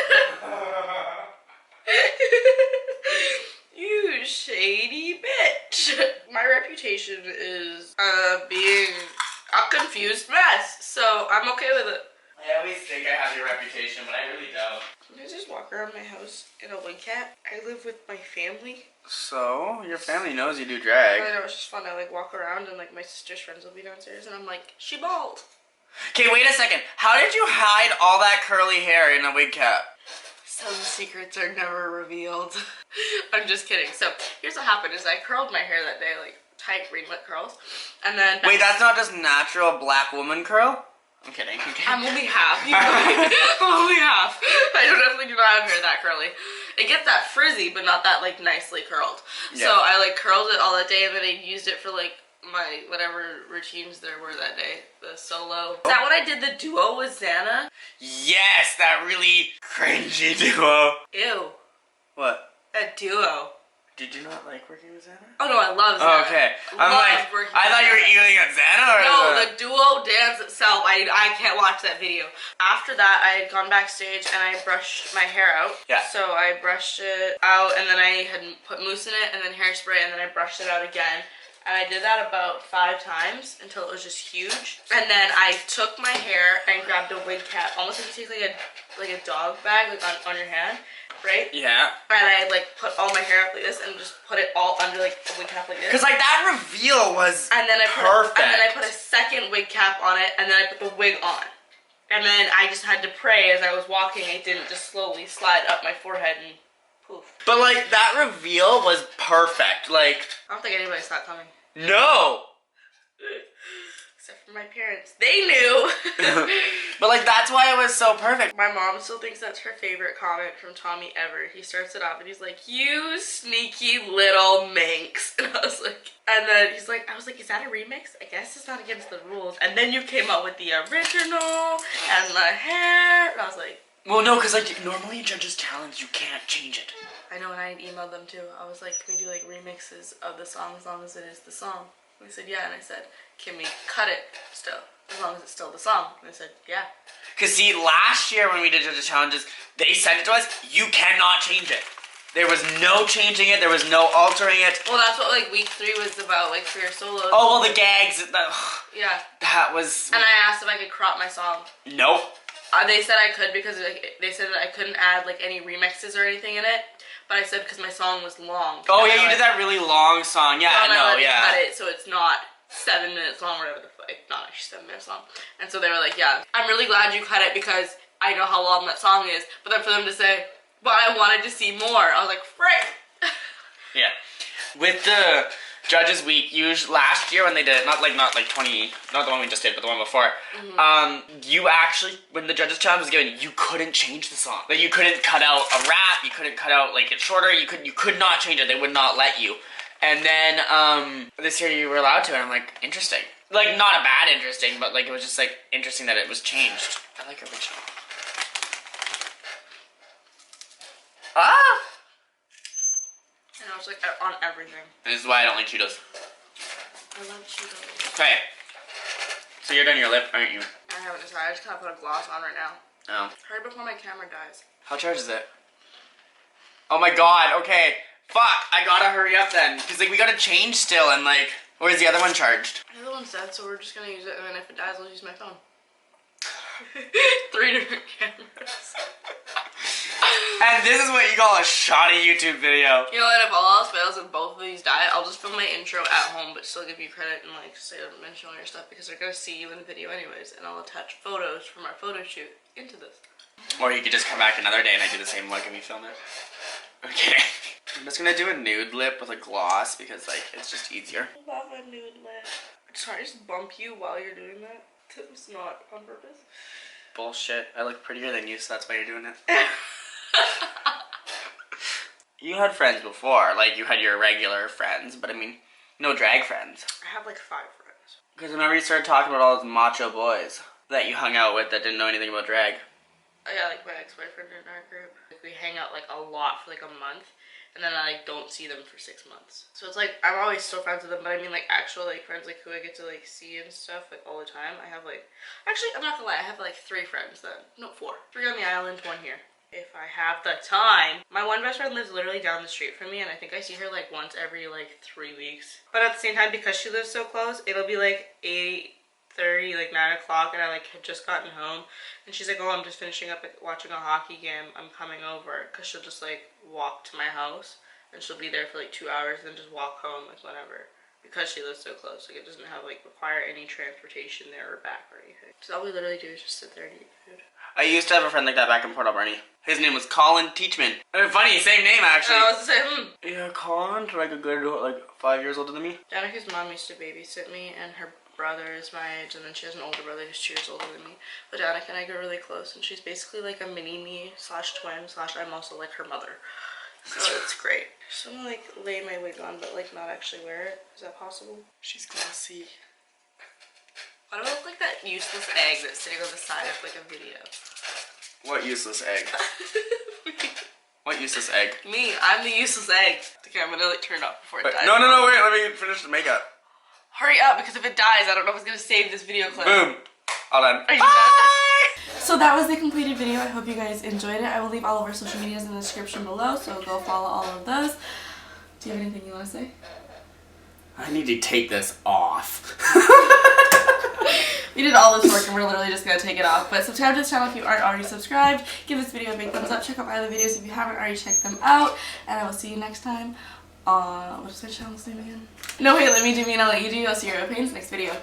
You shady bitch. My reputation is being a confused mess, so I'm okay with it. I always think I have your reputation, but I really don't. I just walk around my house in a wing cap. I live with my family. So, your family knows you do drag. I know, it's just fun. I like walk around and like my sister's friends will be downstairs and I'm like, she bald. Okay, wait a second. How did you hide all that curly hair in a wig cap? Some secrets are never revealed. I'm just kidding. So here's what happened is I curled my hair that day like tight ringlet curls. And then Wait, that's not just natural black woman curl? I'm kidding. I'm only half. You know, I'm only half. I don't definitely do not have hair that curly. It gets that frizzy, but not that like nicely curled. Yeah. So I like curled it all that day, and then I used it for like my whatever routines there were that day. The solo. Is that when I did the duo with Xana? Yes, that really cringy duo. Ew. What? A duo. Did you not like working with Xana? Oh no, I love Xana. Oh, okay. I'm like, I thought you were yelling at Xana or no, the duo dance itself, I can't watch that video. After that, I had gone backstage and I brushed my hair out. Yeah. So I brushed it out and then I had put mousse in it and then hairspray and then I brushed it out again. And I did that about 5 times until it was just huge. And then I took my hair and grabbed a wig cap, almost like you take like a dog bag like on your hand, right? Yeah. And I like put all my hair up like this and just put it all under like a wig cap like this. Cause like that reveal was And then I perfect. put a second wig cap on it, and then I put the wig on. And then I just had to pray as I was walking. It didn't just slowly slide up my forehead and poof. But like that reveal was perfect. Like I don't think anybody saw it coming. no. Except for my parents. They knew. But like that's why it was so perfect. My mom still thinks that's her favorite comment from Tommy ever. He starts it off and he's like, "You sneaky little minx." And I was like, and then he's like, I was like, "Is that a remix? I guess it's not against the rules." And then you came out with the original and the hair. And I was like, Well, no, cause like normally in Judges Challenge you can't change it. I know, and I emailed them too. I was like, "Can we do like remixes of the song as long as it is the song?" And they said, "Yeah." And I said, "Can we cut it still, as long as it's still the song?" And they said, "Yeah." Cause see, last year when we did Judges Challenges, they sent it to us. You cannot change it. There was no changing it. There was no altering it. Well, that's what like week 3 was about, like for your solos. Oh well, the gags. Yeah. That was. And I asked if I could crop my song. Nope. They said I could because like, they said that I couldn't add like any remixes or anything in it. But I said because my song was long. Oh yeah, you did that really long song. Yeah, no, yeah. Cut it so it's not 7 minutes long, or whatever the fuck. Not actually 7 minutes long. And so they were like, "Yeah, I'm really glad you cut it because I know how long that song is." But then for them to say, "But I wanted to see more," I was like, "Frick." Yeah. With the Judges Week, last year when they did it, not the one we just did, but the one before, you actually, when the Judges Challenge was given, you couldn't change the song. Like, you couldn't cut out a rap, you couldn't cut out, like, it shorter, you could not change it, they would not let you. And then, this year you were allowed to, and I'm like, interesting. Like, not a bad interesting, but, like, it was just, like, interesting that it was changed. I like original. Ah! And I was like, on everything. And this is why I don't like Cheetos. I love Cheetos. Okay. So you're done your lip, aren't you? I haven't decided. I just gotta put a gloss on right now. Oh. Hurry before my camera dies. How charged is it? Oh my god, okay. Fuck, I gotta hurry up then. Because, like, we gotta change still, and, like, where's the other one charged? The other one's dead, so we're just gonna use it, and then if it dies, I'll use my phone. 3 different cameras. And this is what you call a shoddy YouTube video. You know what, if all else fails and both of these die, I'll just film my intro at home, but still give you credit and, like, say mention all your stuff, because they're gonna see you in the video anyways, and I'll attach photos from our photo shoot into this. Or you could just come back another day and I do the same look and we film it. Okay. I'm just gonna do a nude lip with a gloss because, like, it's just easier. I love a nude lip. Sorry, I just bump you while you're doing that. It's not on purpose. Bullshit. I look prettier than you, so that's why you're doing it. You had friends before, like, you had your regular friends, but I mean, no drag friends. I have like 5 friends. Because whenever you started talking about all those macho boys that you hung out with that didn't know anything about drag. I got like my ex-boyfriend in our group. Like, we hang out like a lot for like a month, and then I like don't see them for 6 months. So it's like I'm always still friends with them, but I mean like actual like friends like who I get to like see and stuff like all the time. I have like, actually I'm not gonna lie, I have like 3 friends then. No, 4. 3 on the island, 1 here. If I have the time. My one best friend lives literally down the street from me, and I think I see her like once every like 3 weeks. But at the same time, because she lives so close, it'll be like 8:30, like 9 o'clock, and I like had just gotten home, and she's like, "Oh, I'm just finishing up like, watching a hockey game, I'm coming over," because she'll just like walk to my house, and she'll be there for like 2 hours, and then just walk home like whenever, because she lives so close. Like, it doesn't have like require any transportation there or back or anything. So all we literally do is just sit there and eat food. I used to have a friend like that back in Port Alberni. His name was Colin Teachman. Funny, same name actually. I was gonna say, Yeah, Colin's like a good 5 years older than me. Danica's mom used to babysit me, and her brother is my age, and then she has an older brother who's 2 years older than me. But Danica and I get really close, and she's basically like a mini me / twin / I'm also like her mother. So it's great. Just wanna like lay my wig on, but like not actually wear it. Is that possible? She's classy. Why do I look like that useless egg that's sitting on the side of like a video? What useless egg? What useless egg? Me, I'm the useless egg. Okay, I'm gonna like turn it off before it Wait, dies. no, wait, let me finish the makeup. Hurry up, because if it dies, I don't know if it's gonna save this video clip. Boom. All done. Are you done? So that was the completed video. I hope you guys enjoyed it. I will leave all of our social medias in the description below, so go follow all of those. Do you have anything you want to say? I need to take this off. We did all this work and we're literally just going to take it off. But subscribe to this channel if you aren't already subscribed. Give this video a big thumbs up. Check out my other videos if you haven't already checked them out. And I will see you next time on... What's my channel's name again? No, wait, let me do me and I'll let you do. I'll see your opinions next video.